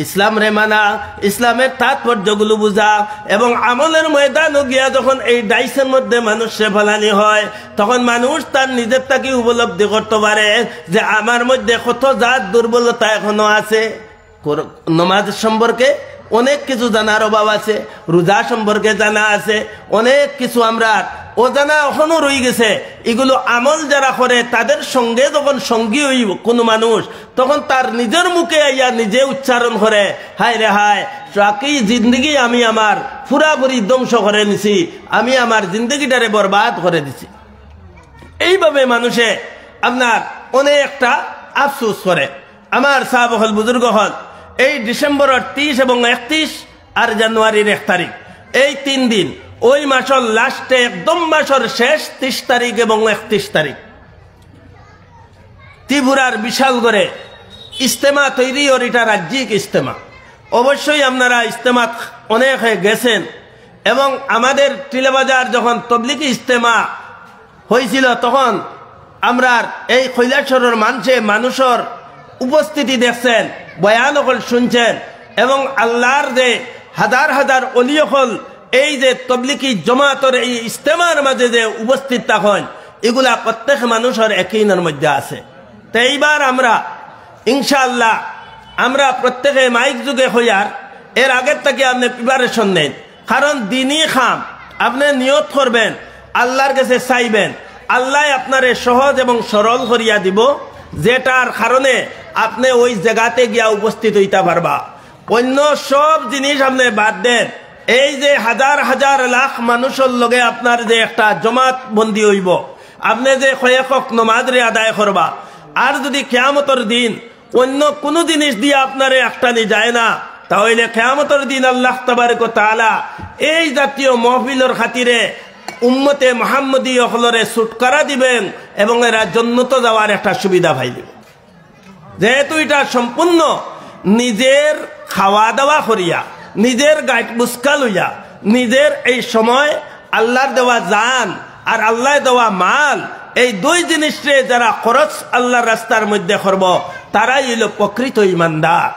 ইসলাম রে মানা, ইসলামের তাৎপর্যগুলো বুঝা এবং আমলের ময়দানে গিয়া যখন এই ডাইসের মধ্যে মানুষে ফেলানি হয়, তখন মানুষ তার নিজের তাকে উপলব্ধি করতে পারে যে আমার মধ্যে কত জাত দুর্বলতা এখনো আছে। নামাজ সম্পর্কে অনেক কিছু জানার অভাব আছে, রোজা সম্পর্কে জানা আছে, অনেক কিছু আমরা অজানা এখনো রয়ে গেছে। এগুলো আমল যারা করে তাদের সঙ্গে যখন সঙ্গী হইব কোনো মানুষ, তখন তার নিজের মুখে আইয়া নিজে উচ্চারণ করে, হায় রে হায়, বাকি জিন্দগি আমি আমার পুরাপুরি ধ্বংস করে নিছি, আমি আমার জিন্দগিটারে বরবাদ করে দিছি। এইভাবে মানুষে আপনার অনেকটা আফসোস করে। আমার সাহাবা হল বুজুর্গ হল এই ডিসেম্বরের 30 এবং 31 আর জানুয়ারির 1 তারিখ, এই 3 দিন ওই মাসের লাস্টে একদম মাসের শেষ 30 তারিখ এবং 31 তারিখ ত্রিপুরার বিশাল করে ইজতেমা তৈরি, ওর এটা রাজ্যিক ইজতেমা। অবশ্যই আপনারা ইজতেমা অনেক গেছেন এবং আমাদের টিলাবাজার যখন তবলিগী ইজতেমা হয়েছিল তখন আমরা এই কৈলাসরের মানুষের উপস্থিতি দেখছেন, বয়ান হল শুনছেন এবং আল্লাহর যে হাজার হাজার অলি হল এই যে তবলিগী জমাতের এই ইজতেমার মাঝে যে উপস্থিত থাকেন, এগুলা প্রত্যেক মানুষের একইনের মধ্যে আছে। তো এইবার আমরা ইনশাআল্লাহ আমরা প্রত্যেকে মাইক যুগে হইয়ার এর আগের থেকে আপনি প্রিপারেশন নেন, কারণ দিনই খাম আপনি নিয়ত করবেন, আল্লাহর কাছে চাইবেন, আল্লাহ আপনারে সহজ এবং সরল করিয়া দিব, যেটার কারণে আপনি ওই জায়গাতে গিয়া উপস্থিত হইতে পারবা। অন্য সব জিনিস আপনি বাদ দেন, এই যে হাজার হাজার লাখ মানুষের লগে আপনার যে একটা জমাত বন্দি হইব, আপনি যে কয়েক নমাজরে আদায় করবা, আর যদি কিয়ামতের দিন অন্য কোনো জিনিস দিয়ে আপনারে একটানি যায় না, তাহলে কিয়ামতের দিন আল্লাহ তাবারক ওয়া তাআলা এই জাতীয় মাহফিলের খাতিরে উম্মতে মুহাম্মদী হলরে ছুটকারা দিবেন এবং এরা জান্নাত যাওয়ার একটা সুবিধা পাইবে। যেহেতু এটা সম্পূর্ণ নিজের খাওয়া দাওয়া করিয়া, নিজের গাইড বুসকা লইয়া, নিজের এই সময় আল্লাহর দেওয়া জান আর আল্লাহ দেওয়া মাল, এই দুই জিনিসে যারা খরচ আল্লাহর রাস্তার মধ্যে করব, তারাই হইল প্রকৃত ইমানদার।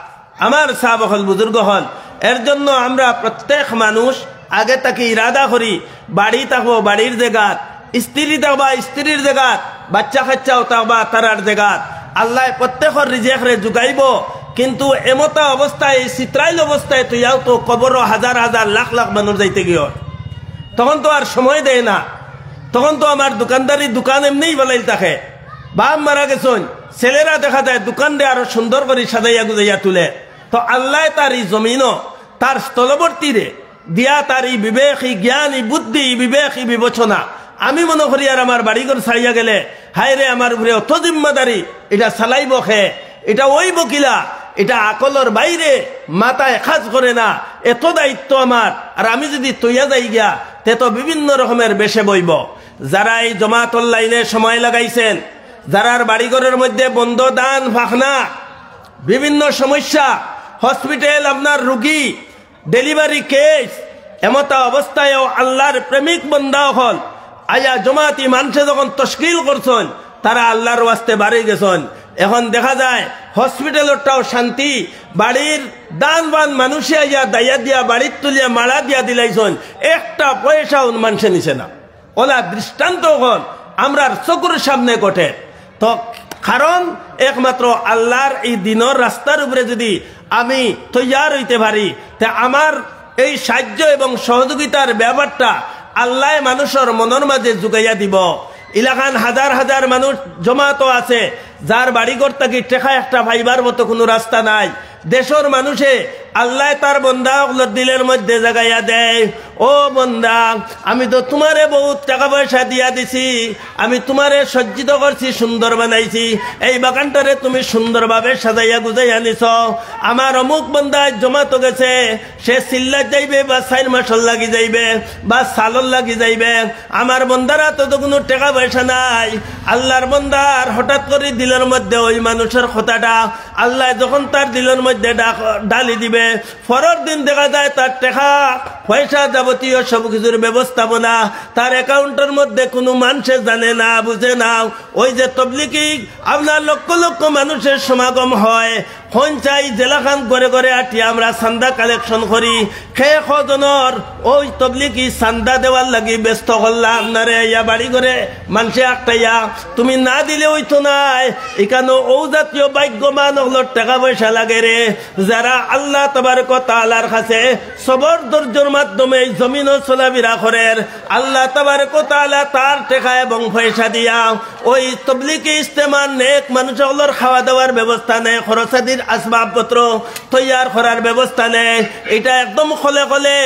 আমার সাহাবা হল, বুজুর্গ হল, এর জন্য আমরা প্রত্যেক মানুষ আগে তাকে ইরাদা করি, বাড়ি থাকবো বাড়ির জায়গাত, স্ত্রী থাকবা স্ত্রীর জায়গাত, বাচ্চা কাচ্চাও থাকবা তারার জায়গাত। আল্লাহ প্রত্যেকের রিজেকরে যোগাইব, কিন্তু এমতা অবস্থায়, চিত্রাইল অবস্থায় তুইয়াও তো কবর হাজার হাজার লাখ লাখ মানুষ যাইতে গিয়ে, তখন তো আর সময় দেয় না, তখন তো আমার দোকানদারি দোকান এমনিই বলাই থাকে। বাপ মারা গেছেন, ছেলেরা দেখা যায় দোকানরে আরো সুন্দর করে সাজাইয়া গুজাইয়া তুলে। তো আল্লাহ তার এই জমিনও তার স্থলবর্তীরে দিয়া তার এই বিবেক, এই জ্ঞান, এই বুদ্ধি, বিবেক, এই বিবেচনা, আমি মনে করি আর আমার বাড়িঘর ছাড়িয়া গেলে হায় রে আমার উপরে অত জিম্মাদারি, এটা চালাইব খে, এটা ওই বকিলা, এটা আকলর বাইরে মাথায় কাজ করে না, এত দায়িত্ব আমার, আর আমি যদি তৈয়া যাই গিয়া তে তো বিভিন্ন রকমের বেশে বইব। যারা এই জমাতুল লাইনে সময় লাগাইছেন, যারার বাড়িঘরের মধ্যে বন্ধ দান ফাখনা, বিভিন্ন সমস্যা, হসপিটাল, আপনার রুগী, ডেলিভারি কেস, এমতা অবস্থায়ও আল্লাহর প্রেমিক বন্দা হল আয়া জমাতি মানুষে যখন তশকিল করছেন, তারা আল্লাহর ওয়াস্তে বাড়ি গেছেন। এখন দেখা যায় হসপিটালটাও শান্তি, বাড়ির দান বান মানুষে আইয়া দাইয়া দিয়া বাড়ির তুলিয়া মারা দিয়া দিলাইছেন, একটা পয়সাও মানুষে নিছে না। ওলা দৃষ্টান্ত হল আমরার চকুর সামনে ঘটে। তো কারণ একমাত্র আল্লাহর এই দিনের রাস্তার উপরে যদি আমি তৈয়ার হইতে পারি, তে আমার এই সাহায্য এবং সহযোগিতার ব্যাপারটা আল্লাহ মানুষের মনের মাঝে জুগাইয়া দিব। এলাকান হাজার হাজার মানুষ জমাতো আছে, যার বাড়িঘর থেকে টেকা একটা ভাইবার মতো কোনো রাস্তা নাই। দেশের মানুষে আল্লাহ তার বন্দা দিলের মধ্যে জাগাইয়া দেয়, ও বন্দা, আমি তো তোমারে বহুত টাকা পয়সা দিয়া দিছি, আমি তোমারে সজ্জিত করছি, সুন্দর বানাইছি, এই বাগানটারে তুমি সুন্দরভাবে সাজাইয়া গুজাইয়া নিছ। আমার অমুক বন্দা জমাতো গেছে, সে সিল্লার যাইবে বা সাইন মাসল লাগি যাইবে বা সালর লাগি যাইবে, আমার বন্দারা তো কোনো টাকা পয়সা নাই। আল্লাহর বন্দার হঠাৎ করে দিলের মধ্যে ওই মানুষের কথাটা আল্লাহ যখন তার দিলের মধ্যে ডালি দিবে, পরের দিন দেখা যায় তার টাকা পয়সা যাবতীয় সবকিছুর ব্যবস্থাপনা তার অ্যাকাউন্টের মধ্যে কোনো মানুষে জানে না, বুঝে না। ওই যে তবলিগি আপনার লক্ষ লক্ষ মানুষের সমাগম হয়, পঞ্চায়েত জেলাখান করে করে আটি আমরা চান্দা কালেকশন করি, খেয়ে খজনের ওই তবলিগি চান্দা দেওয়ার লাগি ব্যস্ত করলাম আপনারে ইয়া বাড়ি করে মানুষে একটাইয়া, তুমি না দিলে হইতো নাই। এখানে ও জাতীয় ভাগ্যবান হলো টাকা পয়সা লাগে রে, যারা আল্লাহ তাবারক ওয়া তাআলার কাছে সবর ধৈর্যের মাধ্যমে জমিন ও চলাফেরা করেন, আল্লাহ তাবারক ওয়া তাআলা তার টাকা এবং পয়সা দিয়া ওই তবলিগি ইজতেমার নেক মানুষগুলোর খাওয়া দাওয়ার ব্যবস্থা নেই, খরচাদির আসবাবপত্র তৈয়ার করার ব্যবস্থা নেই। এটা একদম খলে খলে,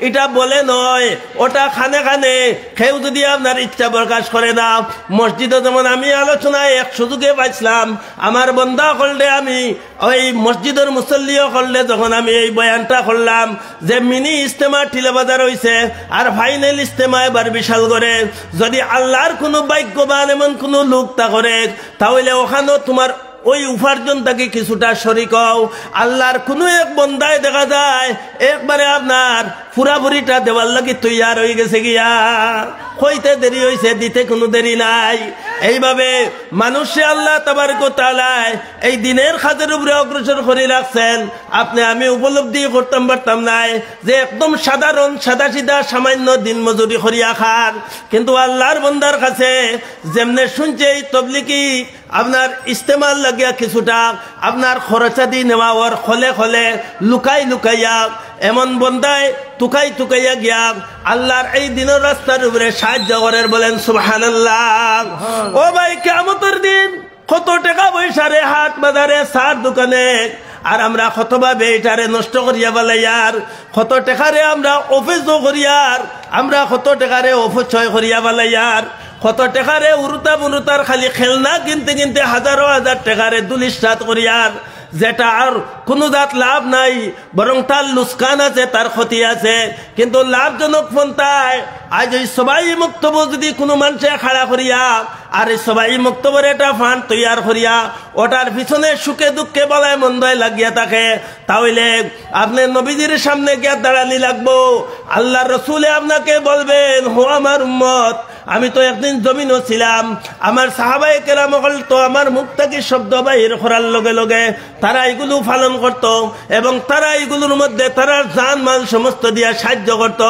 এটা বলে নয়, ওটা খানে খানে কেউ যদি আপনার ইচ্ছা প্রকাশ করে না। মসজিদে যেমন আমি আলোচনায় এক সুযোগে পাইছিলাম, আমার বন্ধা করলে আমি ওই মসজিদের মুসল্লিও করলে যখন আমি এই বয়ানটা করলাম যে মিনি ইজতেমা টিলাবাজার হয়েছে আর ফাইনাল ইজতেমা এবার বিশাল করে, যদি আল্লাহর কোনো ভাগ্যবান এমন কোনো লোক তা করে, তাহলে ওখানেও তোমার ওই উপার্জনটাকে কিছুটা শরিক হও। আল্লাহর কোনো এক বন্দায় দেখা যায় একবারে আপনার পুরাপুরিটা দেওয়ার লাগি তৈয়ার হয়ে গেছে গিয়া, হইতে দেরি হয়েছে, দিতে কোনো দেরি নাই। এইভাবে মানুষে আল্লাহ তাবারক ওয়া তাআলা এই দিনের কাজের উপরে অগ্রসর করে রাখছেন। আপনি আমি উপলব্ধি করতাম পারতাম নাই যে একদম সাধারণ সাদা সিধা সামান্য দিন মজুরি করিয়া খান, কিন্তু আল্লাহর বন্দার কাছে যেমনে শুনছে এই তবলিগি আপনার ইস্তেমাল লাগিয়া কিছুটা আপনার খরচাদি নেওয়া ওর খলে খলে লুকাই লুকাইয়া এমন বন্দায় তুকাই তুকাইয়া গিয়া আল্লাহর এই দিনের রাস্তার উপরে সাহায্য করেন, বলেন সুবহানাল্লাহ। ও ভাই, কিয়ামতের দিন কত টাকা পয়সারে হাট বাজারে সার দোকানে, আর আমরা কতভাবে এটারে নষ্ট করিয়া ফেলাইয়ার, কত টাকারে আমরা অফিসও করিয়ার, আমরা কত টাকারে অপচয় করিয়া ফেলাইয়ার, কত টাকারে উরুতা মুরুতার খালি খেলনা কিনতে কিনতে হাজারো হাজার টাকারে দুলিশাত করিয়ার, যেটা আর কোনো জাত লাভ নাই, বরং তার লুসকান আছে, তার ক্ষতি আছে। কিন্তু লাভজনক পন্থায় আজ এই সবাই বক্তব্য যদি কোনো মানুষে খাড়া করিয়া আর এই সবাই বক্তব্যের একটা ফান্ড তৈয়ার করিয়া ওটার পিছনে সুখে দুঃখে বলায় মন্দায় লাগিয়া থাকে, তাহলে আপনি নবীজির সামনে গিয়া দাঁড়ানি লাগবো। আল্লাহর রসুলে আপনাকে বলবেন, হো আমার উম্মত, আমি তো একদিন জমিনও ছিলাম, আমার সাহাবায়ে কেরাম তো আমার মুখ থেকে শব্দ বাহির করার লগে লগে তারা এগুলো পালন করত, এবং তারা এগুলোর মধ্যে তারা জান মাল সমস্ত দিয়া সাহায্য করত।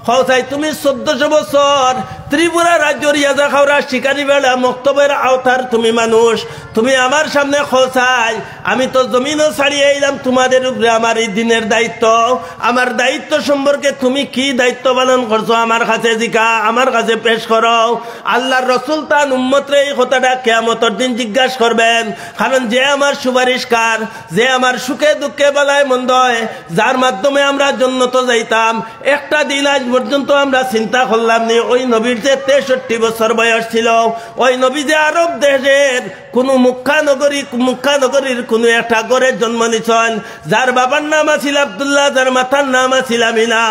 খোসাই, তুমি 1400 বছর ত্রিপুরা রাজ্যের ইয়াজা খাওয়া শিকারি বেড়া মক্তবের আওতার তুমি মানুষ, তুমি আমার সামনে খোসাই, আমি তো জমিনও ছাড়িয়ে এলাম, তোমাদের উপরে আমার এই দিনের দায়িত্ব, আমার দায়িত্ব সম্পর্কে তুমি কি দায়িত্ব পালন করছো আমার কাছে জিকা, আমার কাছে পেশ করো। আল্লাহর রসুল তার উম্মতরে এই কথাটা কিয়ামতের দিন জিজ্ঞাসা করবেন, কারণ যে আমার সুপারিশকার, যে আমার সুখে দুঃখে বেলায় মন্দয়, যার মাধ্যমে আমরা জান্নাতে যাইতাম, একটা দিন আজ পর্যন্ত আমরা চিন্তা করলাম নি ওই নবীর যে 63 বছর বয়স ছিল, ওই নবী যে আরব দেশের কোন মুখ্যানগরীর কোন একটা ঘরের জন্ম নিছেন, যার বাবার নাম আছিল আব্দুল্লাহ, যার মাতার নাম আছিল আমিনা,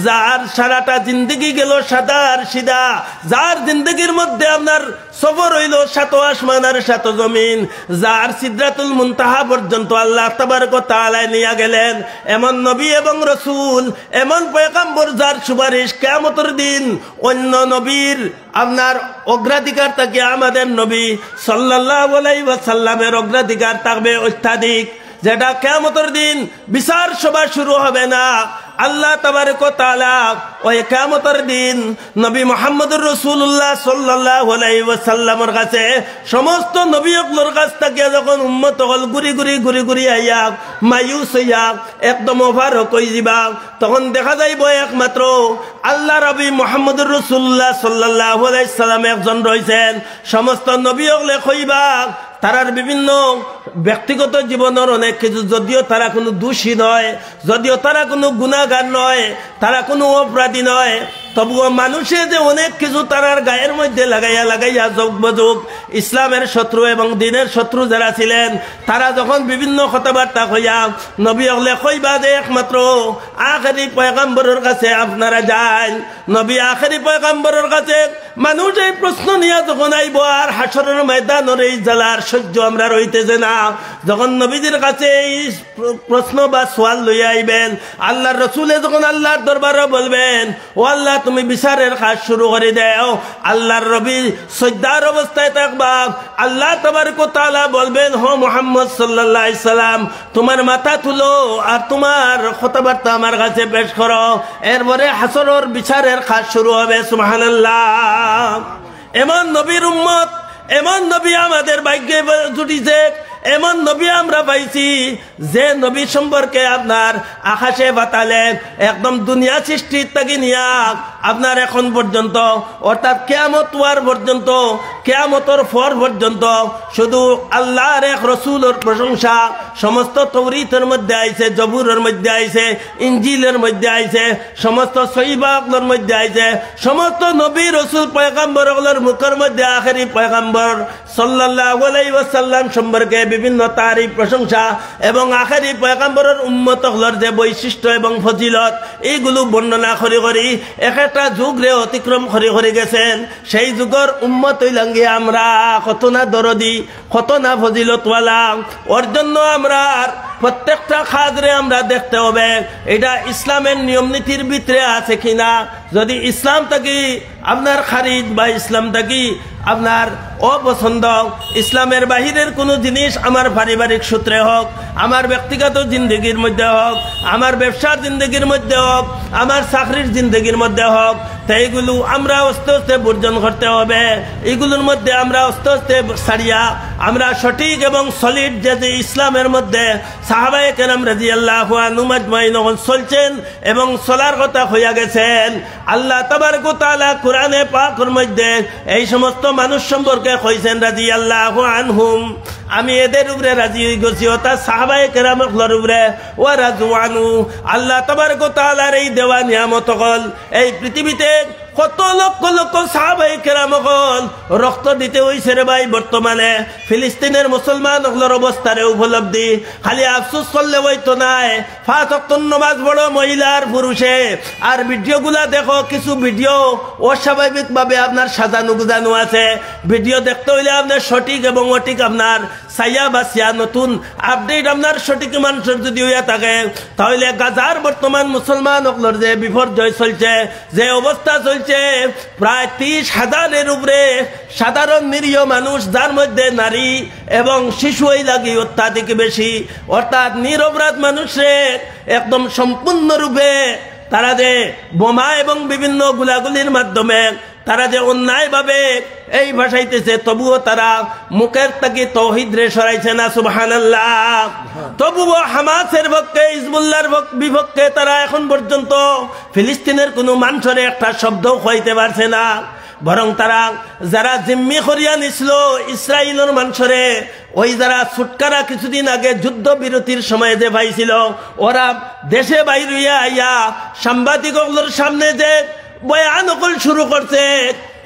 যার সারাটা জিন্দগি গেল সাদার সিধা, যার জিন্দগির মধ্যে আপনার সফর হইল 7 আসমান আর 7 জমিন, যার সিদরাতুল মুনতাহা পর্যন্ত আল্লাহ তাবারক ওয়া তাআলা নিয়ে গেলেন, এমন নবী এবং রসুল, এমন পয়গম্বর যার সুপারিশ কিয়ামতের দিন অন্য নবীর আপনার অগ্রাধিকার থাকে, আমাদের নবী সাল্লাল্লাহু আলাইহি ওয়াসাল্লামের অগ্রাধিকার থাকবে অত্যাধিক, যেটা কিয়ামতের দিন বিচার সভা শুরু হবে না। আল্লাহ তাবারক ওয়া তাআলা ওই কিয়ামতের দিন নবী মুহাম্মদুর রাসূলুল্লাহ সাল্লাল্লাহু আলাইহি ওয়াসাল্লামের কাছে সমস্ত নবীগুলোর কাছ থেকে যখন উম্মত হল ঘুরি ঘুরি আইয়া মায়ুস হইয়া একদম ওভারক হয়ে যাবা, তখন দেখা যাইব একমাত্র আল্লাহ নবী মুহাম্মদুর রাসূলুল্লাহ সাল্লাল্লাহু আলাইহি সাল্লাম একজন রয়েছেন। সমস্ত নবীগুলো কইবা তারার বিভিন্ন ব্যক্তিগত জীবনের অনেক কিছু, যদিও তারা কোনো দোষী নয়, যদিও তারা কোনো গুনাহগার নয়, তারা কোনো অপরাধী নয়, তবুও মানুষে যে অনেক কিছু তারার গায়ের মধ্যে লাগাইয়া যোগ বযোগ ইসলামের শত্রু এবং দিনের শত্রু যারা ছিলেন, তারা যখন বিভিন্ন কথাবার্তা কইয়া নবী হলে কইবা যে একমাত্র আখেরি পয়গম্বরের কাছে আপনারা যান, নবী আখেরি পয়গম্বরের কাছে মানুষ এই প্রশ্ন নিয়ে যখন আইব, আর হাসরের ময়দানের এই জ্বালার সহ্য আমরা রইতেছে না, যখন নবীদের কাছে এই প্রশ্ন বা সোয়াল লইয়া আইবেন, আল্লাহর রসুলে যখন আল্লাহর দরবারে বলবেন, ও আল্লাহ তুমি বিচারের কাজ শুরু করে দাও, আল্লাহর নবী সজ্জার অবস্থায় থাকবা, আল্লাহ তাবারক ওয়া তাআলা বলবেন, হো মুহাম্মদ সাল্লাল্লাহু আলাইহি সাল্লাম, তোমার মাথা তুলো আর তোমার কথাবার্তা আমার কাছে পেশ করো, এরপরে হাসরের বিচারের কাজ শুরু হবে। সুবহানাল্লাহ। এমন নবীর উম্মত, এমন নবী আমাদের ভাগ্যে জুটিছে, এমন নবী আমরা পাইছি যে নবী সম্পর্কে আপনার আকাশে বাতালে একদম দুনিয়া সৃষ্টির থেকে নিয়া আপনার এখন পর্যন্ত, অর্থাৎ কিয়ামত হওয়ার পর্যন্ত, কিয়ামতের পর পর্যন্ত শুধু আল্লাহর এক রসুলের প্রশংসা সমস্ত তৌরাতের মধ্যে আইছে, জবুরের মধ্যে আইছে, ইনজিলের মধ্যে আইছে, সমস্ত সহিবাগুলোর মধ্যে আইছে, সমস্ত নবী রসুল পয়গম্বরগুলোর মুখের মধ্যে আখেরি পয়গম্বর সাল্লাল্লাহু আলাইহি ওয়াসাল্লাম সম্পর্কে বিভিন্ন তারিফ প্রশংসা এবং আখেরি পয়গম্বরের উম্মতগুলোর যে বৈশিষ্ট্য এবং ফজিলত, এইগুলো বর্ণনা করি এক একটা যুগরে অতিক্রম করে গেছেন। সেই যুগের উম্মত হইলাম গিয়ে আমরা কত না দরদি, কত না ফজিলতওয়ালা, ওর জন্য আমরা প্রত্যেকটা খাদরে আমরা দেখতে হবে এটা ইসলামের নিয়ম নীতির ভিতরে আছে কিনা। যদি ইসলাম থাকি আপনার খারিজ বা ইসলাম থাকি আপনার অপছন্দ, ইসলামের বাহিরের কোনো জিনিস আমার পারিবারিক সূত্রে হোক, আমার ব্যক্তিগত জিন্দগির মধ্যে হোক, আমার ব্যবসার জিন্দগির মধ্যে হোক, আমার চাকরির জিন্দগির মধ্যে হোক, তো এইগুলো আমরা আস্তে আস্তে বর্জন করতে হবে। এগুলোর মধ্যে আমরা আস্তে আস্তে ছাড়িয়া আমরা সঠিক এবং সলিড যে ইসলামের মধ্যে সাহাবায়ে কেরাম রাদিয়াল্লাহু আনহুম আজমাইন চলছেন এবং চলার কথা হইয়া গেছেন। আল্লাহ তাবারক ওয়া তাআলা কোরআনে পাকের মধ্যে এই সমস্ত মানুষ সম্পর্কে কইছেন রাদিয়াল্লাহু আনহুম, আমি এদের উপরে রাজি হয়ে গেছি, অর্থাৎ সাহাবায়ে কেরামের উপরে ওয়া রাজওয়ানু। আল্লাহ তাবারক ওয়া তাআলার এই দেওয়া নিয়ামত হল এই পৃথিবীতে কত লক্ষ লক্ষ সাহাবায়ে কেরাম হল রক্ত দিতে হইছে রে ভাই। বর্তমানে ফিলিস্তিনের মুসলমান হলর অবস্থারে উপলব্ধি খালি আফসোস করলে হইতো নাই। 5 ওয়াক্ত নামাজ পড়ো মহিলার পুরুষে, আর ভিডিওগুলা দেখো, কিছু ভিডিও অস্বাভাবিক ভাবে আপনার সাজানো গুজানো আছে। ভিডিও দেখতে হইলে আপনার সঠিক এবং অঠিক আপনার সাইয়া বাসিয়া নতুন আপডেট আপনার সঠিক মানুষের যদি হইয়া থাকে, তাহলে গাজার বর্তমান মুসলমান হলর যে বিপর্যয় চলছে, যে অবস্থা চলছে, প্রায় 30,000-এর উপরে সাধারণ নিরীহ মানুষ, যার মধ্যে নারী এবং শিশু লাগি অত্যাধিক বেশি, অর্থাৎ নিরপরাধ মানুষের একদম সম্পূর্ণরূপে তারা যে বোমা এবং বিভিন্ন গুলাগুলির মাধ্যমে তারা যে অন্যায়ভাবে এই ভাষাইতেছে, তবুও তারা মুখের তাকে তৌহিদ রে সরাইছে না। সুবহানাল্লাহ। তবুও হামাসের পক্ষে, হিজবুল্লাহর বিপক্ষে তারা এখন পর্যন্ত ফিলিস্তিনের কোনো মানুষের একটা শব্দ হইতে পারছে না। বরং তারা যারা জিম্মি করিয়া নিছিল ইসরায়েলের মানুষরে, ওই যারা ছুটকারা কিছুদিন আগে যুদ্ধ বিরতির সময় যে পাইছিল, ওরা দেশে বাইরে আইয়া সাংবাদিকদের সামনে যে বয়ান শুরু করছে,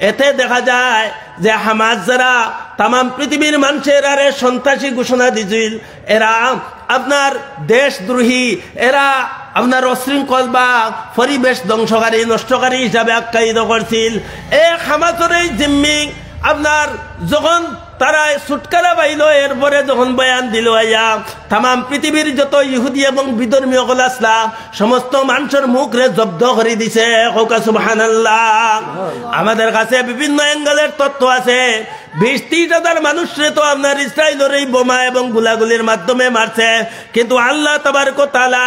এতে দেখা যায় যে হামাস যারা তাম পৃথিবীর মানুষের আরে সন্ত্রাসী ঘোষণা দিছিল, এরা আপনার দেশদ্রোহী, এরা আপনার অশৃঙ্খল বা পরিবেশ ধ্বংসকারী নষ্টকারী হিসাবে আখ্যায়িত করছিল। এক হামাসের এই জিম্মি আপনার যখন তারা ছুটকারা পাইল, এরপরে যখন বয়ান দিল আইয়া তাম পৃথিবীর যত ইহুদি এবং বিধর্মীয় আসলা সমস্ত মানুষের মুখ রে জব্দ করে দিছে। সুবহানাল্লাহ। আমাদের কাছে বিভিন্ন অ্যাঙ্গেলের তথ্য আছে। 20-30 হাজার মানুষরে তো আপনার ইসরায়েলের এই বোমা এবং গুলাগুলির মাধ্যমে মারছে, কিন্তু আল্লাহ তাবারক ওয়া তাআলা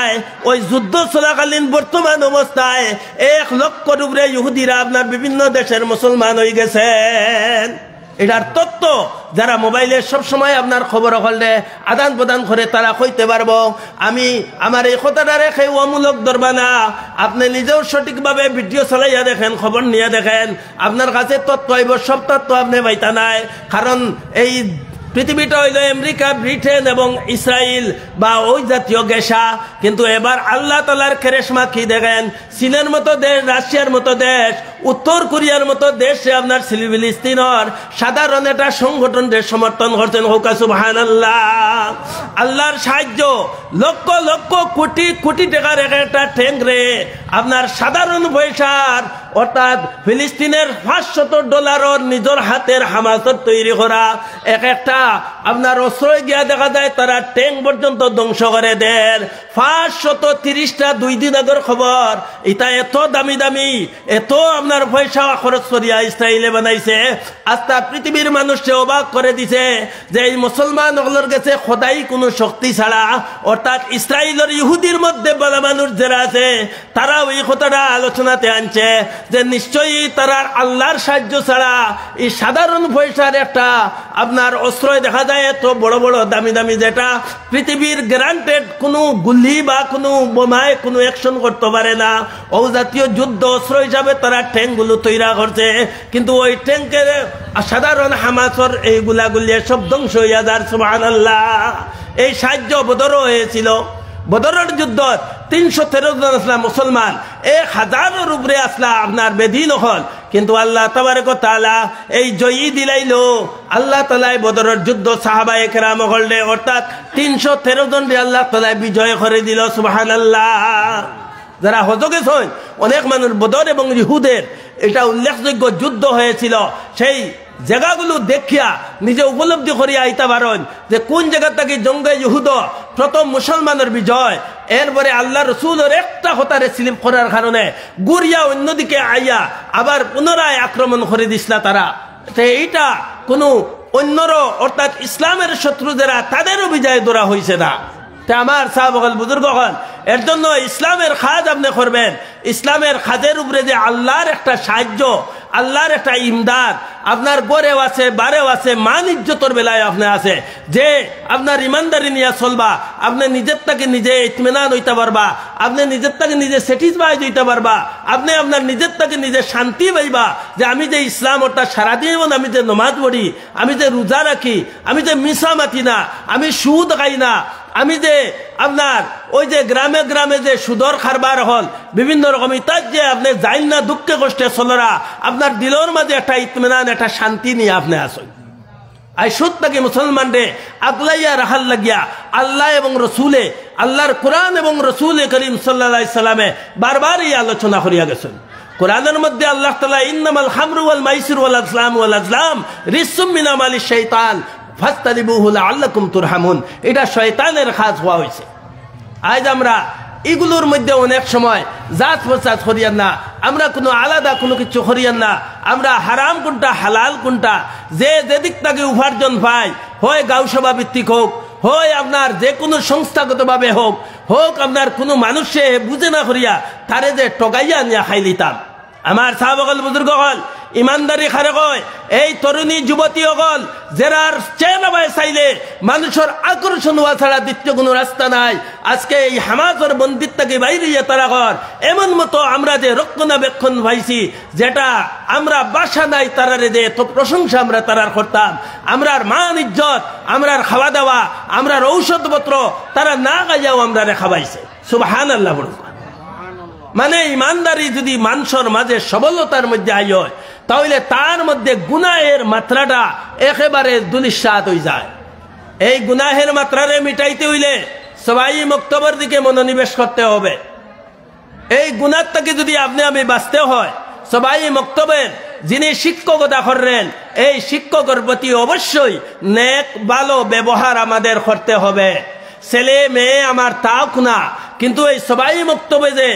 ওই যুদ্ধ চলাকালীন বর্তমান অবস্থায় 1 লক্ষর উপরে ইহুদিরা আপনার বিভিন্ন দেশের মুসলমান হয়ে গেছেন। এটার তথ্য যারা মোবাইলে সবসময় আপনার খবর হলে আদান প্রদান করে তারা কইতে পারবো। আমি আমার এই কথাটা রেখে অমূলক ধরবা না, আপনি নিজেও সঠিকভাবে ভিডিও চালাইয়া দেখেন, খবর নিয়ে দেখেন, আপনার কাছে তথ্য আইব। সব তথ্য আপনি পাইতা নাই, কারণ এই পৃথিবীটা হইল আমেরিকা, ব্রিটেন এবং ইসরায়েল বা ওই জাতীয় গেসা। কিন্তু এবার আল্লাহ তাআলার কেরেশমা কি দেখেন, চীনের মতো দেশ, রাশিয়ার মতো দেশ, উত্তর কোরিয়ার মতো দেশে আপনার ফিলিস্তিনের সাধারণ একটা সংগঠনকে সমর্থন করছেন। হোকা সুবহানাল্লাহ। আল্লাহর সাহায্য, লক্ষ লক্ষ কোটি কোটি টাকার একটা ট্যাঙ্ক রে আপনার সাধারণ পয়সার, অর্থাৎ ফিলিস্তিনের $500 নিজের হাতের হামাসের তৈরি করা এক একটা আপনার অস্ত্র গিয়া দেখা যায় তারা ট্যাঙ্ক পর্যন্ত ধ্বংস করে দেন। 530টা 2 দিন আগের খবর। এটা এত দামি দামি, এত আপনার পয়সা খরচ করিয়া ইসরায়েলে বানাইছে, আস্তা পৃথিবীর মানুষকে অবাক করে দিছে যে এই মুসলমান হলের কাছে খোদাই কোনো শক্তি ছাড়া, অর্থাৎ ইসরায়েলের ইহুদির মধ্যে বলা মানুষ যারা আছে তারা ওই কথাটা আলোচনাতে আনছে যে নিশ্চয়ই তারা আল্লাহর সাহায্য ছাড়া এই সাধারণ পয়সার একটা আপনার অস্ত্র দেখা যায় এত বড় বড় দামি দামি, যেটা পৃথিবীর গ্যারান্টেড কোনো গুলি বা কোনো বোমায় কোনো অ্যাকশন করতে পারে না, ও জাতীয় যুদ্ধ অস্ত্র হিসাবে তারা ট্যাঙ্কগুলো তৈরি করছে। কিন্তু ওই ট্যাঙ্কের সাধারণ হামাসের এই গুলাগুলি সব ধ্বংস হইয়া যার। সুবহানাল্লাহ। এই সাহায্য বদরও হয়েছিল। বদরের যুদ্ধ 313 জন আসলা মুসলমান, 1000-এর উপরে আসলা আপনার বেদিন হল, কিন্তু আল্লাহ তাবারক ওয়া তাআলা এই জয়ী দিলাইল। আল্লাহ তাআলা বদরের যুদ্ধ সাহাবায়ে কেরাম হললে, অর্থাৎ 313 জন আল্লাহ তাআলা বিজয় করে দিল। সুবহানাল্লাহ। যারা হজ গেছেন অনেক মানুষ, বদর এবং ইহুদের এটা উল্লেখযোগ্য যুদ্ধ হয়েছিল, সেই জায়গাগুলো দেখিয়া নিজে উপলব্ধি করিয়া আইতা পারেন যে কোন জায়গা থেকে জঙ্গে ইহুদ প্রথম মুসলমানের বিজয়। এরপরে আল্লাহ রসুলের একটা কথারে স্লিপ করার কারণে গুরিয়া অন্যদিকে আইয়া আবার পুনরায় আক্রমণ করে দিছিল তারা। এইটা কোনো অন্যর, অর্থাৎ ইসলামের শত্রু যারা, তাদেরও বিজয় ধরা হয়েছে না। আমার সাহাবাগণ বুজুর্গগণ এর জন্য ইসলামের কাজ আপনি করবেন। ইসলামের কাজের উপরে যে আল্লাহর একটা সাহায্য, আল্লাহর একটা ইমদাদ আপনার গড়েও আছে, বারেও আছে, মান ইজ্জতর বেলায় আপনি আছে, যে আপনার ইমানদারি নিয়ে চলবা, আপনি নিজের থেকে নিজে ইতমিনান হইতে পারবা, আপনি নিজের থেকে নিজে স্যাটিসফাইড হইতে পারবা, আপনি আপনার নিজের থেকে নিজে শান্তি পাইবা যে আমি যে ইসলাম ওটা সারাদিন আমি যে নমাজ পড়ি, আমি যে রোজা রাখি, আমি যে মিশা মাতি না, আমি সুদ খাই না, আমি যে আপনার ওই যে গ্রামে গ্রামে যে সুদর খারবার হল বিভিন্ন রকম ইতার যে আপনি যাইন না দুঃখে কষ্টে চলরা, আপনার দিলের মাঝে একটা ইতমিনান, একটা শান্তি নিয়ে আপনি আসেন। আই সুদ থেকে মুসলমান রে আগলাইয়া রাখাল লাগিয়া আল্লাহ এবং রসুলে, আল্লাহর কোরআন এবং রসুলে করিম সাল্লাল্লাহু আলাইহি সাল্লামে বারবার এই আলোচনা করিয়া গেছেন। কোরআনের মধ্যে আল্লাহ তাআলা ইন্নামাল খামরু ওয়াল মাইসিরু ওয়াল আজলাম রিসসুম মিন আমালিশ শাইতান ফাস্তানিবুহু লাআল্লাকুম তুরহামুন। এটা শয়তানের কাজ হওয়া হয়েছে। আজ আমরা এগুলোর মধ্যে অনেক সময় জাত প্রচার করিয়ান না, আমরা কোনো আলাদা কোনো কিছু করিয়ান না, আমরা হারাম কোনটা হালাল কোনটা যে যেদিক থেকে উপার্জন পায়, হয় গাঁও সভা ভিত্তিক হোক, হয় আপনার যে কোনো সংস্থাগতভাবে হোক, হোক আপনার কোনো মানুষে বুঝে না করিয়া তারে যে টগাইয়া নিয়ে খাই দিতাম। আমার সাহাবাগল বুজুর্গ হল ইমানদারি খারে কয়, এই তরুণী যুবতী হল যারার চেনা বাই চাইলে মানুষের আকর্ষণ হওয়া ছাড়া দ্বিতীয় কোনো রাস্তা নাই। আজকে এই হামাজের বন্দির থেকে বাইরে তারা কর এমন মতো আমরা যে রক্ষণাবেক্ষণ পাইছি, যেটা আমরা বাসা নাই তারারে যে এত প্রশংসা আমরা তারার করতাম, আমরার মান ইজ্জত, আমরার খাওয়া দাওয়া, আমরার ঔষধপত্র তারা না গাইয়াও আমরা রেখা পাইছে। সুবহানাল্লাহ। মানে ইমানদারি যদি মানুষের মাঝে সবলতার মধ্যে আই হয়, তাহলে তার মধ্যে গুনাহের মাত্রাটা একেবারে দুলিশাত হয়ে যায়। এই গুনাহের মাত্রারে মিটাইতে হইলে সবাই মক্তবের দিকে মনোনিবেশ করতে হবে। এই গুনার থেকে যদি আপনি আমি বাঁচতে হয়, সবাই মক্তবের যিনি শিক্ষকতা করেন, এই শিক্ষকের প্রতি অবশ্যই নেক ভালো ব্যবহার আমাদের করতে হবে। ছেলে মেয়ে আমার তাও না, কিন্তু এই সবাই মক্তবে যে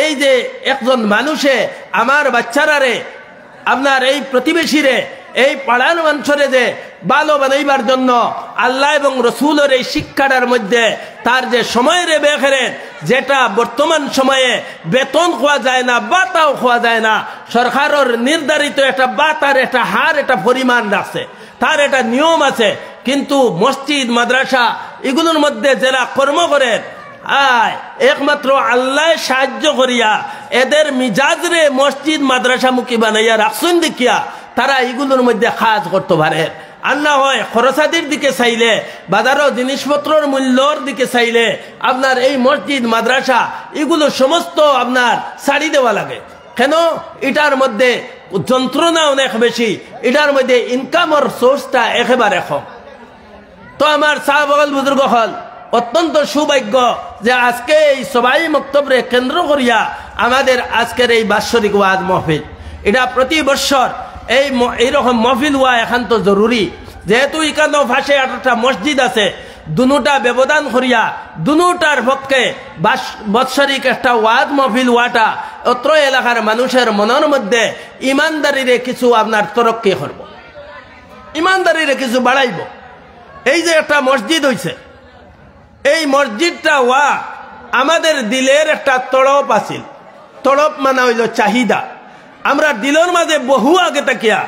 এই যে একজন মানুষে আমার বাচ্চারারে, আপনার এই প্রতিবেশীরে, এই পাড়ার মানুষরে যে ভালো বানাইবার জন্য আল্লাহ এবং রসুলের এই শিক্ষাটার মধ্যে তার যে সময় রে বেখেরেন, যেটা বর্তমান সময়ে বেতন খোয়া যায় না, বাতাও খোয়া যায় না, সরকারের নির্ধারিত একটা বাতার একটা হার, একটা পরিমাণ রাখছে, তার একটা নিয়ম আছে। কিন্তু মসজিদ মাদ্রাসা এগুলোর মধ্যে যারা কর্ম করেন, একমাত্র আল্লাহ সাহায্য করিয়া এদের মিজাজরে মসজিদ মাদ্রাসা মুখী বানাইয়া রাখছেন দেখিয়া তারা এগুলোর মধ্যে কাজ করতে পারে। আর না হয় খরচাদির দিকে চাইলে, বাজারও জিনিসপত্রের মূল্যর দিকে চাইলে আপনার এই মসজিদ মাদ্রাসা এগুলো সমস্ত আপনার ছাড়ি দেওয়া লাগে। কেন? এটার মধ্যে যন্ত্রণা অনেক বেশি, এটার মধ্যে ইনকামের সোর্সটা একেবারে কম। তো আমার সাহাবাগল বুজুর্গ হল অত্যন্ত সৌভাগ্য যে আজকে এই সবাই মক্তবরে কেন্দ্র করিয়া আমাদের আজকের এই বাৎসরিক ওয়াজ মহফিল, এটা প্রতি বছর এইরকম মহফিল হওয়া একান্ত জরুরি। যেহেতু এখানে পাশে 8টা মসজিদ আছে, দুটা ব্যবধান করিয়া দুটার পক্ষে বাৎসরিক একটা ওয়াজ মহফিল হওয়াটা অত্র এলাকার মানুষের মনের মধ্যে ইমানদারিরে কিছু আপনার তরক্কি করব, ইমানদারিরে কিছু বাড়াইব। এই যে একটা মসজিদ হইছে, এই মসজিদটা ওয়া আমাদের দিলের একটা তড়প আছিল। তড়প মানে হইল চাহিদা। আমরা দিলের মাঝে বহু আগে তাকিয়া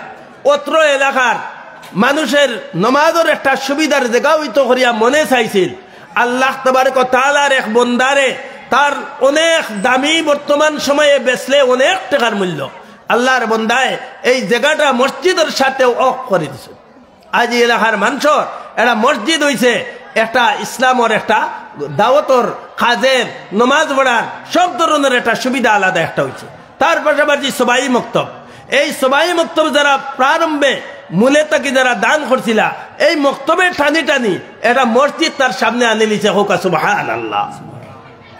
অত্র এলাকার মানুষের নমাজের একটা সুবিধার জায়গা হইতো করিয়া মনে চাইছিল আল্লাহ তাবারক ওয়া তাআলার এক বন্দারে তার অনেক দামি বর্তমান সময়ে বেচলে অনেক টাকার মূল্য, আল্লাহর বন্দায় এই জায়গাটা মসজিদের সাথে অফ করে দিছে। আজ এলাকার মানুষের একটা মসজিদ হইছে, একটা ইসলামের একটা দাওয়াতর কাজের নমাজ পড়ার সব ধরনের একটা সুবিধা আলাদা একটা হয়েছে। তার পাশাপাশি সবাই মক্তব, এই সবাই মক্তব যারা প্রারম্ভে মূলে তাকে যারা দান করছিল, এই মক্তবের টানি টানি একটা মসজিদ তার সামনে আনি লিছে। হোক সুবহানাল্লাহ।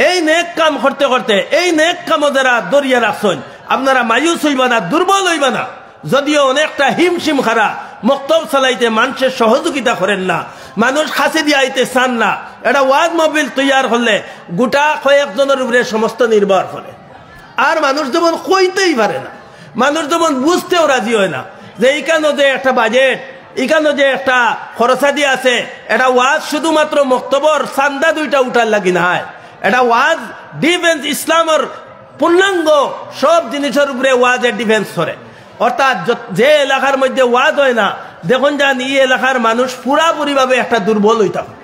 এই নেক কাম করতে করতে এই নেক কামও যারা দরিয়া রাখছেন, আপনারা মায়ুস হইবা না, দুর্বল হইবা না। যদিও অনেকটা হিমশিম খারা মক্তব চালাইতে মানুষের সহযোগিতা করেন না, মানুষ খাসি দিয়ে আইতে চান না, এটা ওয়াজ মহফিল তৈয়ার হলে গোটা কয়েকজনের উপরে সমস্ত নির্ভর করে। আর মানুষ যেমন কইতেই পারে না, মানুষ যেমন বুঝতেও রাজি হয় না যে এইখানে যে একটা বাজেট, এখানে যে একটা খরচা দিয়ে আছে, এটা ওয়াজ শুধুমাত্র মক্তবর চান্দা 2টা উঠার লাগি না হয়, এটা ওয়াজ ডিফেন্স ইসলামের পূর্ণাঙ্গ সব জিনিসের উপরে ওয়াজের ডিফেন্স করে। অর্থাৎ যে এলাকার মধ্যে ওয়াজ হয় না, দেখুন যান এই এলাকার মানুষ পুরাপুরিভাবে একটা দুর্বল হয়ে থাকে,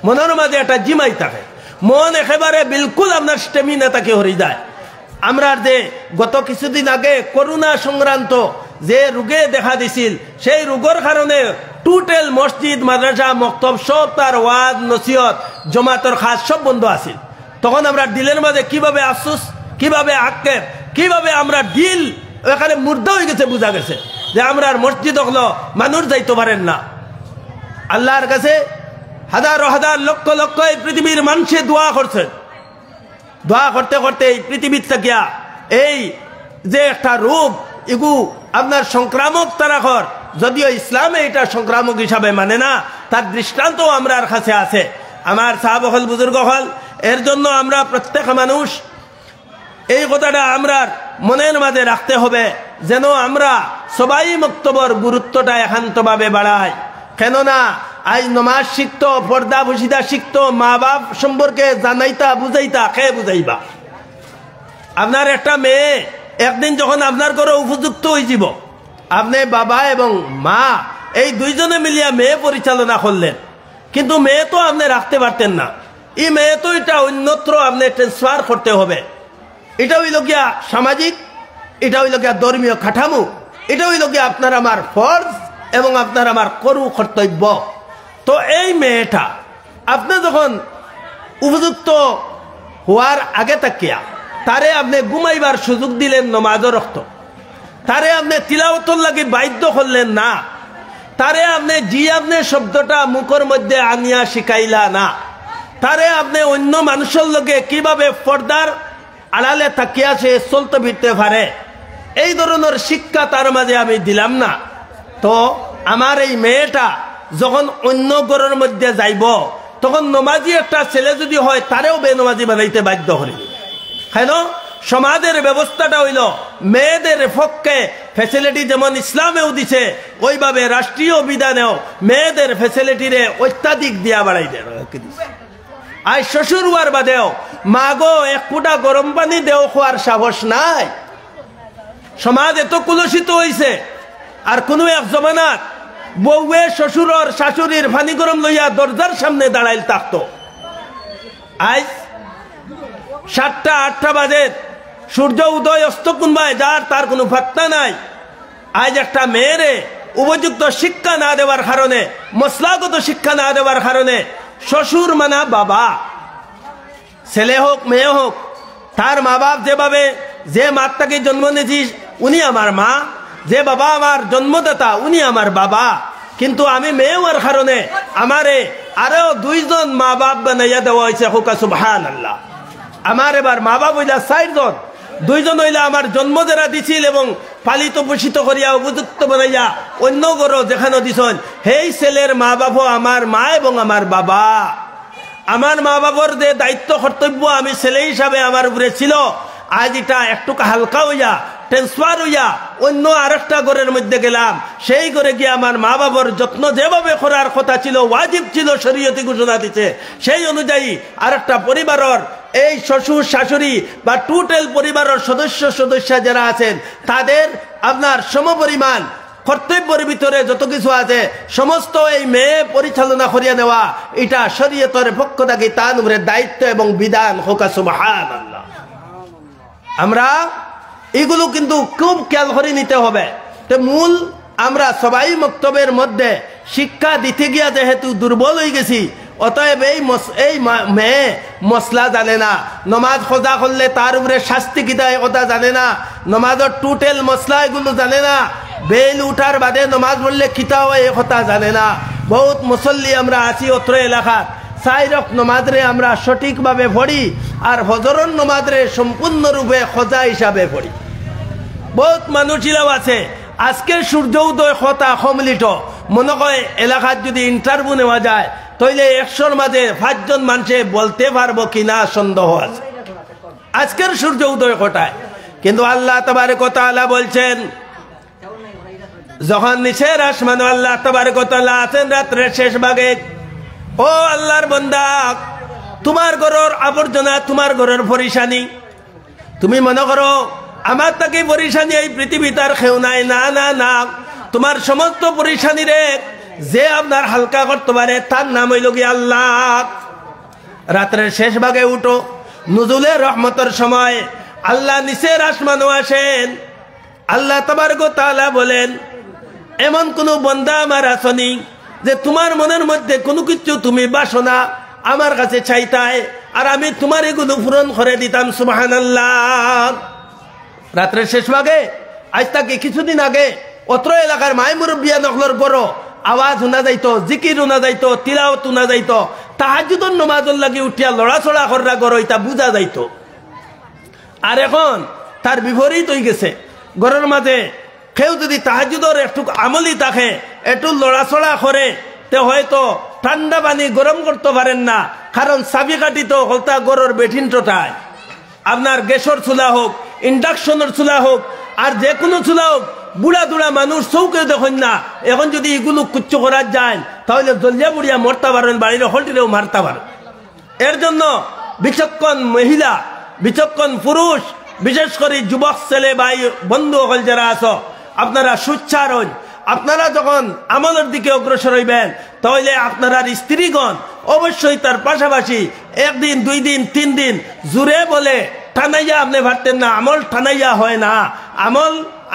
মনের মাঝে একটা জিমাই থাকে, মন একেবারে বিলকুল আপনার স্টেমিনা তাকে হয়ে যায়। আমরা যে গত কিছুদিন আগে করোনা সংক্রান্ত যে রোগে দেখা দিছিল, সেই রোগের কারণে টোটাল মসজিদ মাদ্রাসা মক্তব সব তার ওয়াজ নসিহত জমাতের খাস সব বন্ধ আছিল। তখন আমরা দিলের মাঝে কিভাবে আফসোস, কিভাবে আক্ষেপ, কিভাবে আমরা দিল এখানে মুর্দা হয়ে গেছে, বোঝা গেছে যে আমরা মসজিদ হলো মানুষ যাইতে পারেন না। আল্লাহর কাছে হাজার হাজার লক্ষ লক্ষ এই পৃথিবীর মানুষে দোয়া করছেন। দোয়া করতে করতে এই পৃথিবীর থেকে এই যে একটা রোগ এগু আপনার সংক্রামক তারাখর, যদিও ইসলামে এটা সংক্রামক হিসাবে মানে না, তার দৃষ্টান্ত আমরার কাছে আছে। আমার সাহাব হল বুজুর্গ হল, এর জন্য আমরা প্রত্যেক মানুষ এই কথাটা আমরা মনের মাঝে রাখতে হবে যেন আমরা সবাই মক্তবর গুরুত্বটা একান্তভাবে বাড়াই। কেননা আজ নমাজ শিখত, পর্দা বসিদা শিখত, মা বাপ সম্পর্কে জানাইতা বুঝাইতা, কে বুঝাইবা? আপনার একটা মেয়ে একদিন যখন আপনার ঘরে উপযুক্ত হয়ে যাব, আপনি বাবা এবং মা এই দুইজনে মিলিয়া মেয়ে পরিচালনা করলেন, কিন্তু মেয়ে তো আপনি রাখতে পারতেন না। এই মেয়ে তো এটা অন্যত্র আপনি ট্রান্সফার করতে হবে। এটা হইল গিয়া সামাজিক, এটা হইল গিয়া ধর্মীয় কাঠামো, এটা হইল গিয়া আপনার আমার ফরজ এবং আপনার আমার করু কর্তব্য। তো এই মেয়েটা আপনি যখন উপযুক্ত হওয়ার আগে তাকিয়া তারে আপনি ঘুমাইবার সুযোগ দিলেন, নমাজও রক্ত, তারে আপনি তিলাওয়াতর লাগি বাধ্য করলেন না, তারে আপনি আপনি শব্দটা মুখের মধ্যে আনিয়া শিখাইলা না, তারে আপনি অন্য মানুষের লগে কিভাবে পর্দার আড়ালে তাকিয়া সে চলতে ফিরতে পারে, এই ধরনের শিক্ষা তার মাঝে আমি দিলাম না। তো আমার এই মেয়েটা যখন অন্য ঘরের মধ্যে যাইব, তখন নমাজি একটা ছেলে যদি হয় তারেও বেনমাজি বানাইতে বাধ্য করি। কেন? সমাজের ব্যবস্থাটা হইল মেয়েদের পক্ষে ফ্যাসিলিটি যেমন ইসলামেও দিছে, ওইভাবে রাষ্ট্রীয় বিধানেও মেয়েদের ফ্যাসিলিটিরে অত্যাধিক দিয়া বাড়াই দেয়। আজ শ্বশুর হওয়ার বাদেও মাগো এক ফুটা গরম পানি দেও খোয়ার সাহস নাই। সমাজ এত কুলসিত হয়েছে, আর কোনো এক জমানাত বউয়ে শ্বশুর শাশুড়ির পানি গরম লইয়া দরজার সামনে দাঁড়াইল থাকতো। আজ 7টা 8টা বাজে সূর্য উদয় অস্ত কোনবায় যার তার কোনো পাত্তা নাই। আজ একটা মেয়েরে উপযুক্ত শিক্ষা না দেওয়ার কারণে, মশলাগত শিক্ষা না দেওয়ার কারণে শ্বশুর মানা বাবা, ছেলে হোক মেয়ে হোক, তার মা বাপ যেভাবে যে মাতাকে জন্ম নিয়েছিস উনি আমার মা, যে বাবা আমার জন্মদাতা উনি আমার বাবা, কিন্তু আমি মেয়ে হওয়ার কারণে আমারে আরো 2 জন মা বাপ বানাইয়া দেওয়া হয়েছে। হোকা সুবহানাল্লাহ। আমার এবার মা বাপ হইলা 4 জন, 2 জন হইলা আমার জন্ম যারা দিছিল এবং পালিত পোষিত করিয়া উপযুক্ত বানাইয়া অন্য ঘর যেখানে দিছেন, সেই ছেলের মা বাপও আমার মা এবং আমার বাবা। আমার মা বাবার যে দায়িত্ব কর্তব্য আমি ছেলে হিসাবে আমার উপরে ছিল, আজ এটা একটু হালকা হইয়া ট্রান্সফার হইয়া অন্য আরেকটা ঘরের মধ্যে গেলাম। সেই ঘরে গিয়ে আমার মা বাবার যত্ন যেভাবে করার কথা ছিল, ওয়াজিব ছিল, শরীয়তে ঘোষণা দিতে, সেই অনুযায়ী আরেকটা পরিবারের এই শ্বশুর শাশুড়ি বা টোটাল পরিবারের সদস্য যারা আছেন তাদের আপনার সমপরিমাণ কর্তব্যের ভিতরে যত কিছু আছে সমস্ত এই মেয়ে পরিচালনা করিয়া নেওয়া, এটা শরীয়তের পক্ষ থেকে তার উপরে দায়িত্ব এবং বিধান। হোক সুবহানাল্লাহ। আমরা এগুলো কিন্তু খুব খেয়াল করে নিতে হবে। তো মূল আমরা সবাই মক্তবের মধ্যে শিক্ষা দিতে গিয়া যেহেতু দুর্বল হয়ে গেছি, অতএব এই মেয়ে মশলা জানে না, নমাজ খোঁজা করলে তার উপরে শাস্তি কিতা কথা জানে না, নমাজের টোটাল মশলা এগুলো জানে না, বেল উঠার বাদে নমাজ পড়লে কিতা হয় এ কথা জানে না। বহুত মুসল্লি আমরা আছি অত্র এলাকার, 4 ওয়াক্ত নমাজরে আমরা সঠিকভাবে পড়ি আর ফজরের নমাজরে সম্পূর্ণরূপে খোঁজা হিসাবে পড়ি। বহুত মানুষিরাও আছে আজকের সূর্য উদয় কথা কমলিট, মনে হয় এলাকার যদি ইন্টারভিউ নেওয়া যায় তাইলে 100-র মাঝে 5 জন মানুষে বলতে পারবো কিনা সন্দেহ আছে আজকের সূর্য উদয় ঘটায়। কিন্তু আল্লাহ তাবারক ওয়া তাআলা বলছেন, যখন নিচের আসমানে আল্লাহ তাবারক ওয়া তাআলা আছেন রাত্রের শেষ ভাগে, ও আল্লাহর বান্দা তোমার ঘরের আবর্জনা, তোমার ঘরের পরিশানি। তুমি মনে করো আমার তাকে পরিশানি এই পৃথিবী তার খেউ নাই। না না না, তোমার সমস্ত পরিশানি রে যে আপনার হালকা করতে পারে তার নাম হইল কি আল্লাহ। রাত্রের শেষ ভাগে উঠো, নুজুলের রহমতের সময় আল্লাহ নিচের আসমানও আসেন। আল্লাহ তাবারক ওয়া তাআলা বলেন, এমন কোন বান্দা আমার আসনি যে তোমার মনের মধ্যে কোনো কিছু তুমি বাসনা আমার কাছে চাইতায় আর আমি তোমার এগুলো পূরণ করে দিতাম। সুবহানাল্লাহ। রাত্রের শেষ ভাগে আজ থেকে কিছুদিন আগে অত্র এলাকার মাই মুরব্বিয়া নকলর বড় আওয়াজ শোনা যাইতো, জিকির শোনা যাইতো, তিলাওয়াত শোনা যাইতো, তাহাজ্জুদের নামাজের লাগি উঠিয়া লড়াচড়া করা গড় এটা বুঝা যাইতো। আর এখন তার বিপরীত হয়ে গেছে। ঘরের মাঝে কেউ যদি তাহাজ্জুদের একটু আমলি থাকে, একটু লড়াচড়া করে, তে হয়তো ঠান্ডা পানি গরম করতে পারেন না, কারণ চাবি কাটিত হলতা গরুর বেঠিনটায়। আপনার গ্যাসের চুলা হোক, ইন্ডাকশনের চুলা হোক, আর যে কোনো চুলা হোক, বুড়া দুড়া মানুষ চৌকেও দেখেন না। এখন যদি এগুলো কুচ্ছ করা যায় তাহলে জলিয়া বুড়িয়া মরতে পারেন, বাড়ির হলটিরেও মারতে পারেন। এর জন্য বিচক্ষণ মহিলা, বিচক্ষণ পুরুষ, বিশেষ করে যুবক ছেলে ভাই বন্ধু হল যারা আছো, আপনারা সুচ্চার হন। আপনারা যখন আমলের দিকে অগ্রসর হইবেন তাহলে আপনার স্ত্রীগণ অবশ্যই তার পাশাপাশি একদিন, 2 দিন, 3 দিন জুড়ে বলে টানাইয়া আপনি ভাবতেন না। আমল টানাইয়া হয় না,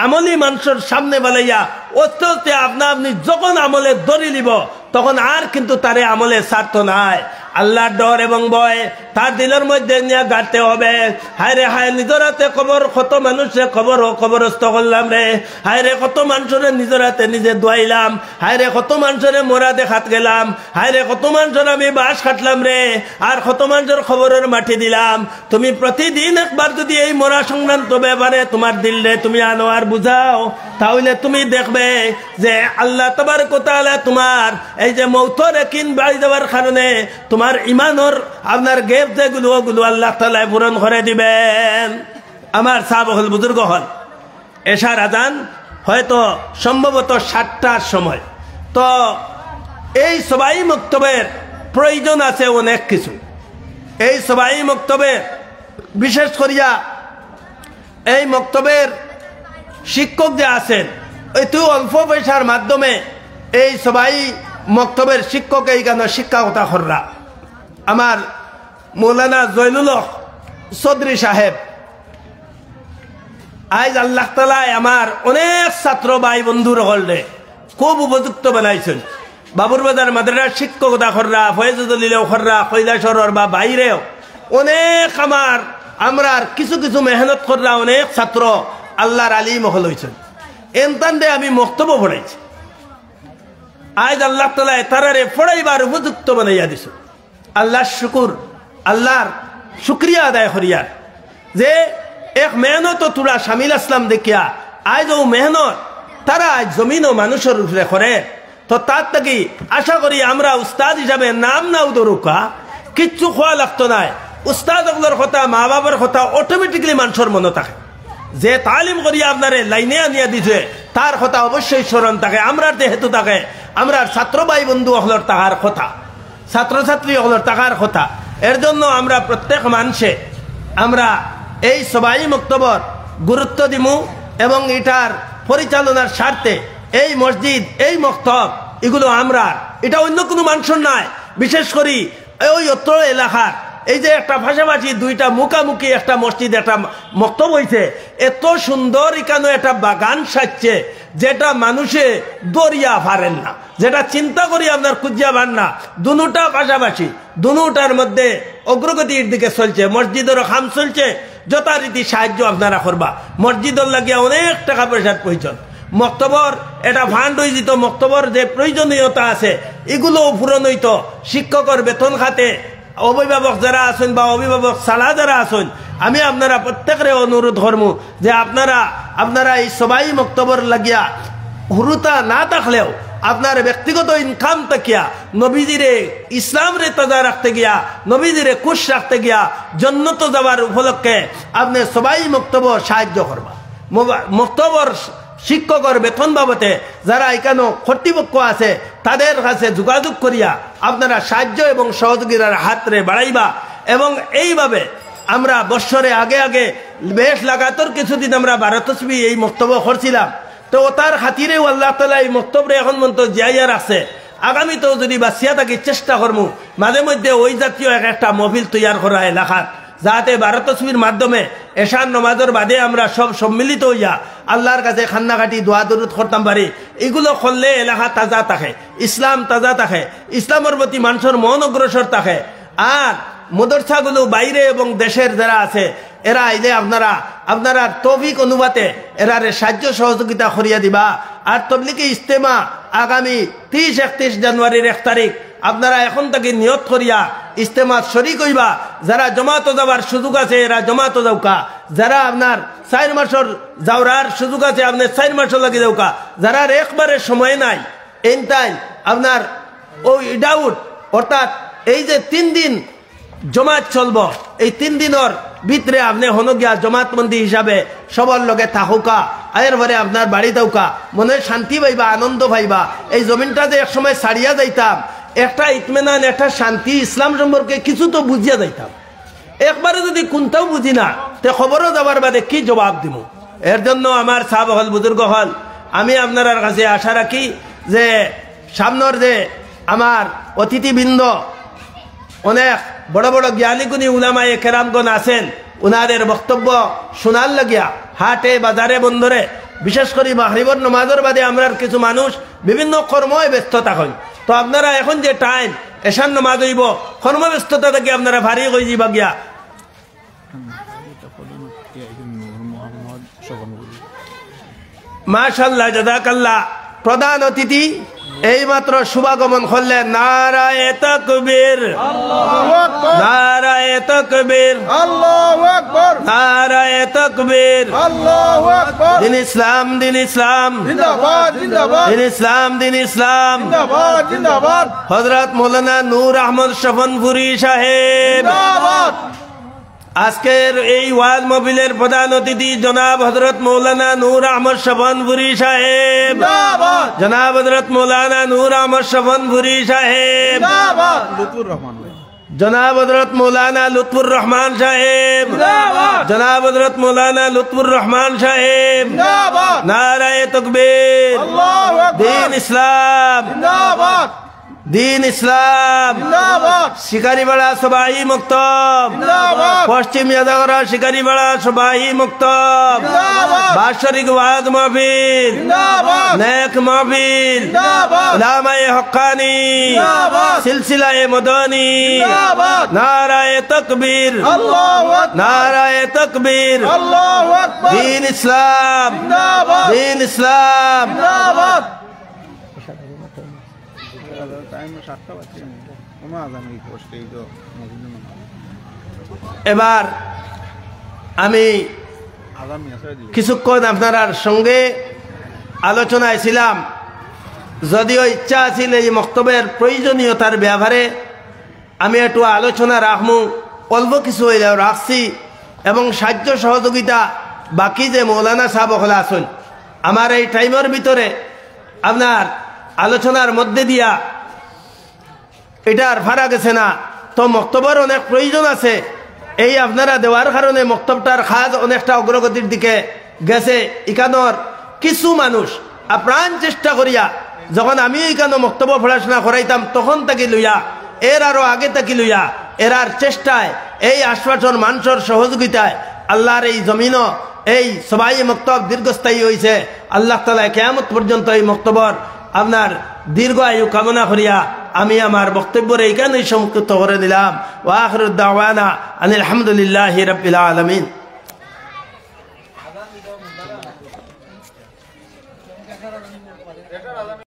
আমলি মানুষের সামনে বলাইয়া অত্যন্ত আপনি যখন আমলে ধরে নিব তখন আর কিন্তু তারে আমলে স্বার্থ নাই। আল্লাহর ডর এবং ভয় তার দিলের মধ্যে নিয়ে গাড়তে হবে। হায় রে হায়, নিজের হাতে খবর, কত মানুষের খবরস্থ করলাম রে। হায় রে, কত মানুষের নিজের হাতে নিজে দোয়াইলাম। হায় রে, কত মানুষের মোরা দেখাত গেলাম। হায় রে, কত মানুষের আমি বাস কাটলাম রে, আর কত মানুষের খবরের মাটি দিলাম। তুমি প্রতিদিন একবার যদি এই মোরা সংক্রান্ত ব্যাপারে তোমার দিল রে তুমি আনো আর বুঝাও, তাহলে তুমি দেখবে যে আল্লাহ তাবারক ওয়া তাআলা তোমার এই যে মৌতর একিন বাড়ি দেওয়ার কারণে তোমার ইমানর আপনার গেপ যেগুলো ওগুলো আল্লাহ তাআলা পূরণ করে দিবেন। আমার সাহাবা হল, বুজুর্গ হল, এশার আজান হয়তো সম্ভবত 7টার সময়। তো এই সবাই মক্তবের প্রয়োজন আছে অনেক কিছু। এই সবাই মক্তবের বিশেষ করিয়া এই মক্তবের শিক্ষক যে আছেন, একটু অল্প পয়সার মাধ্যমে এই সবাই মক্তবের শিক্ষক এইখানে শিক্ষকতা কররা। আমার মৌলানা জয়নুল হক চৌধুরী সাহেব আজ আল্লাহ তাআলা আমার অনেক ছাত্র ভাই বন্ধুর হলরে খুব উপযুক্ত বানাইছেন। বাবুরবাজার মাদ্রাসার শিক্ষকতা কররা, ফয়েজুদ্দিলেও কররা, কৈলাসহর বা বাইরেও অনেক আমরা কিছু কিছু মেহনত কররা অনেক ছাত্র আল্লাহর আলী মহল হয়েছেন। এনতান্ডে আমি মক্তব্য পড়াইছি। আজ আল্লাহ তাআলা তারারে পড়াইবার উপযুক্ত বানাইয়া দিছ। আল্লাহর শুকুর, আল্লাহর শুক্রিয়া আদায় করিয়ার যে এক মেহনত তোরা শামিল আসলাম দেখিয়া আজ ও মেহনত তারা আজ জমিন ও মানুষের উপরে করে। তো তার থেকে আশা করি আমরা উস্তাদ হিসাবে নাম নাও দরুকা কিচ্ছু খোয়া লাগতো নাই। উস্তাদ ওগুলোর কথা, মা বাবার কথা অটোমেটিকলি মানুষের মনে থাকে। যে তালিম করিয়া আপনারে লাইনে আনিয়া দিছে তার কথা অবশ্যই স্মরণ থাকে। আমরা যেহেতু থাকে আমরা ছাত্র ভাই বন্ধু হলর তাহার কথা, ছাত্রছাত্রী হলর তাহার কথা। এর জন্য আমরা প্রত্যেক মানুষে আমরা এই সবাই মক্তবর গুরুত্ব দিমু এবং এটার পরিচালনার স্বার্থে এই মসজিদ, এই মক্তব এগুলো আমরা, এটা অন্য কোনো মানুষের নয়। বিশেষ করি ওই অত্র এলাকার এই যে একটা পাশাপাশি 2টা মুখামুখি একটা মসজিদ, একটা মক্তব হয়েছে, এত সুন্দর এখানে একটা বাগান সাজছে যেটা মানুষে দরিয়া পারেন না, যেটা চিন্তা করি আপনার খুঁজিয়া পান না। দুটা পাশাপাশি, দুটার মধ্যে অগ্রগতির দিকে চলছে। মসজিদেরও কাম চলছে, যথারীতি সাহায্য আপনারা করবা। মসজিদের লাগিয়া অনেক টাকা পয়সার প্রয়োজন। মক্তবর এটা ফান্ড হয়ে যেত, মক্তবর যে প্রয়োজনীয়তা আছে এগুলোও পূরণ হইত। শিক্ষকের বেতন খাতে অভিভাবক যারা আছেন বা অভিভাবক সালা যারা আছেন, আমি আপনারা প্রত্যেকের অনুরোধ করব যে আপনারা এই সবাই মক্তবর লাগিয়া হুরুতা না থাকলেও আপনার ব্যক্তিগত ইনকাম তাকিয়া নবীজিরে ইসলাম রে তাজা রাখতে গিয়া, নবীজিরে খুশ রাখতে গিয়া জন্নত যাওয়ার উপলক্ষে আপনি সবাই মক্তব সাহায্য করবা। মক্তবর শিক্ষকের বেতন বাবদে যারা এখানে কর্তৃপক্ষ আছে তাদের কাছে যোগাযোগ করিয়া আপনারা সাহায্য এবং সহযোগিতার হাতরে বাড়াইবা। এবং এইভাবে আমরা বৎসরে আগে আগে বেশ লাগাতর কিছুদিন আমরা 12 তসবিহ এই বক্তব্য করছিলাম। তো তার খাতিরেও আল্লাহ তাআলা এই বক্তব্যে এখন পর্যন্ত জিয়াইয়া রাখছে। আগামীতেও যদি বাঁচিয়া থাকি চেষ্টা করবো মাঝে মধ্যে ওই জাতীয় একটা মহফিল তৈয়ার করা এলাকার, যাতে 12 তসবির মাধ্যমে এশার নমাজের বাদে আমরা সব সম্মিলিত হইয়া আল্লাহর কাছে খান্নাঘাটি দোয়া দরুদ করতাম পারি। এগুলো করলে এলাকা তাজা থাকে, ইসলাম তাজা থাকে, ইসলামের প্রতি মানুষের মন অগ্রসর থাকে। আর মদরসাগুলো বাইরে এবং দেশের যারা আছে এরা আইলে আপনারা তৌফিক অনুপাতে এরারে সাহায্য সহযোগিতা করিয়া দিবা। আর তবলিগি ইজতেমা আগামী 30-31 জানুয়ারির 1 তারিখ আপনারা এখন থেকে নিয়ত করিয়া ইজতেমা শরীক হইবা। যারা জমাতো যাবার সুযোগ আছে এরা জমাতো যাওকা, যারা আপনার 4 মাসের যাওয়ার সুযোগ আছে আপনি 4 মাসও লাগি যাওকা, যারা একবারে সময় নাই এন টাইম আপনার ওই ডাউট অর্থাৎ এই যে 3 দিন জমাত চলব, এই 3 দিনের ভিতরে আপনি হনগিয়া জমাতবন্দি হিসাবে সবার লগে থাকুকা, আয়ের পরে আপনার বাড়ি দাউকা, মনে শান্তি পাইবা, আনন্দ পাইবা। এই জমিনটা যে এক সময় ছাড়িয়া যাইতাম, একটা ইতমেনান, একটা শান্তি, ইসলাম সম্পর্কে কিছু তো বুঝিয়া যাইতাম। একবারে যদি কোনটাও বুঝি না তে খবরও যাবার বাদে কি জবাব দিব। এর জন্য আমার সাহাব হল, বুজুর্গ হল, আমি আপনার কাছে আশা রাখি যে সামনের যে আমার অতিথিবৃন্দ অনেক বড় বড় জ্ঞানী গুণী উলামায়ে কেরামগণ আছেন, উনাদের বক্তব্য শোনার লাগিয়া হাটে বাজারে বন্দরে, বিশেষ করে মাগরিবের নামাজের বাদে আমরা কিছু মানুষ বিভিন্ন কর্মে ব্যস্ত থাকেন। তো আপনারা এখন যে টাইম এশার নামাজ হইব, কর্মব্যস্ততা থেকে আপনারা ভারী হয়ে যাবা গিয়া। মাশাআল্লাহ, জাযাকাল্লাহ। প্রধান অতিথি এইমাত্র শুভাগমন করলেন। নারায়ে তাকবীর, আল্লাহু আকবার, নারায়ে তাকবীর, আল্লাহু আকবার, নারায়ে তাকবীর, আল্লাহু আকবার। দিন ইসলাম, দিন ইসলাম জিন্দাবাদ, জিন্দাবাদ, দিন ইসলাম, দিন ইসলাম জিন্দাবাদ, জিন্দাবাদ। হযরত মাওলানা নূর আহমদ শফনপুরী সাহেব জিন্দাবাদ। আজকের এই ওয়াজ মাহফিলের প্রধান অতিথি জনাব হযরত মাওলানা নূর আহমদ শফনপুরী সাহেব জিন্দাবাদ, জনাব হযরত মাওলানা নূর আহমদ শফনপুরী সাহেব জিন্দাবাদ, লুৎফুর রহমান ভাই, জনাব হযরত মাওলানা লুৎফুর রহমান সাহেব জিন্দাবাদ, জনাব হযরত মাওলানা লুৎফুর রহমান সাহেব জিন্দাবাদ। নারায়ে তাকবীর, আল্লাহু আকবার। দিন ইসলাম জিন্দাবাদ, দিন ইসলাম জিন্দাবাদ। শিকারিপাড়া সবাই মুক্তব জিন্দাবাদ, পশ্চিম ইয়াদাগরা শিকারিপাড়া সবাই মুক্তব জিন্দাবাদ। বাৎসরিক ওয়াজ মাহফিল জিন্দাবাদ, নেক মাহফিল জিন্দাবাদ, উলামায়ে হক্কানি জিন্দাবাদ, সিলসিলায়ে মদনী জিন্দাবাদ। নারায়ে তাকবীর, আল্লাহু আকবার, নারায়ে তাকবীর, আল্লাহু আকবার। দিন ইসলাম জিন্দাবাদ, দিন ইসলাম জিন্দাবাদ। এবার আমি কিছুক্ষণ আপনার সঙ্গে আলোচনায় ছিলাম, যদিও ইচ্ছা ছিল এই বক্তব্যের প্রয়োজনীয়তার ব্যাপারে আমি একটু আলোচনা রাখবো, অল্প কিছু হইলেও রাখছি। এবং সাহায্য সহযোগিতা বাকি যে মৌলানা সাহেব হলে আসুন, আমার এই টাইমের ভিতরে আপনার আলোচনার মধ্যে দিয়া এটা আর ফারা গেছে না, তো বক্তব্যের অনেক প্রয়োজন আছে। এই আপনারা দেওয়ার কারণে বক্তব্যটার খাজ অনেকটা অগ্রগতির দিকে গেছে। ইকানোর কিছু মানুষ আপ্রাণ চেষ্টা করিয়া, যখন আমি এখানে বক্তব্য পড়াশোনা করাইতাম তখন তাকে লইয়া, এর আরো আগে তাকে লইয়া, এরার চেষ্টায়, এই আশ্বাসন মানুষের সহযোগিতায় আল্লাহর এই জমিনও এই সবাই মক্তব দীর্ঘস্থায়ী হয়েছে। আল্লাহ তাআলা কিয়ামত পর্যন্ত এই মক্তবর আপনার দীর্ঘ আয়ু কামনা করিয়া আমি আমার বক্তব্যের এইখানেই সংক্ষিপ্ত করে দিলাম। ওয়া আখিরু দাওয়ানা আনিল হামদুলিল্লাহি রাব্বিল আলামিন।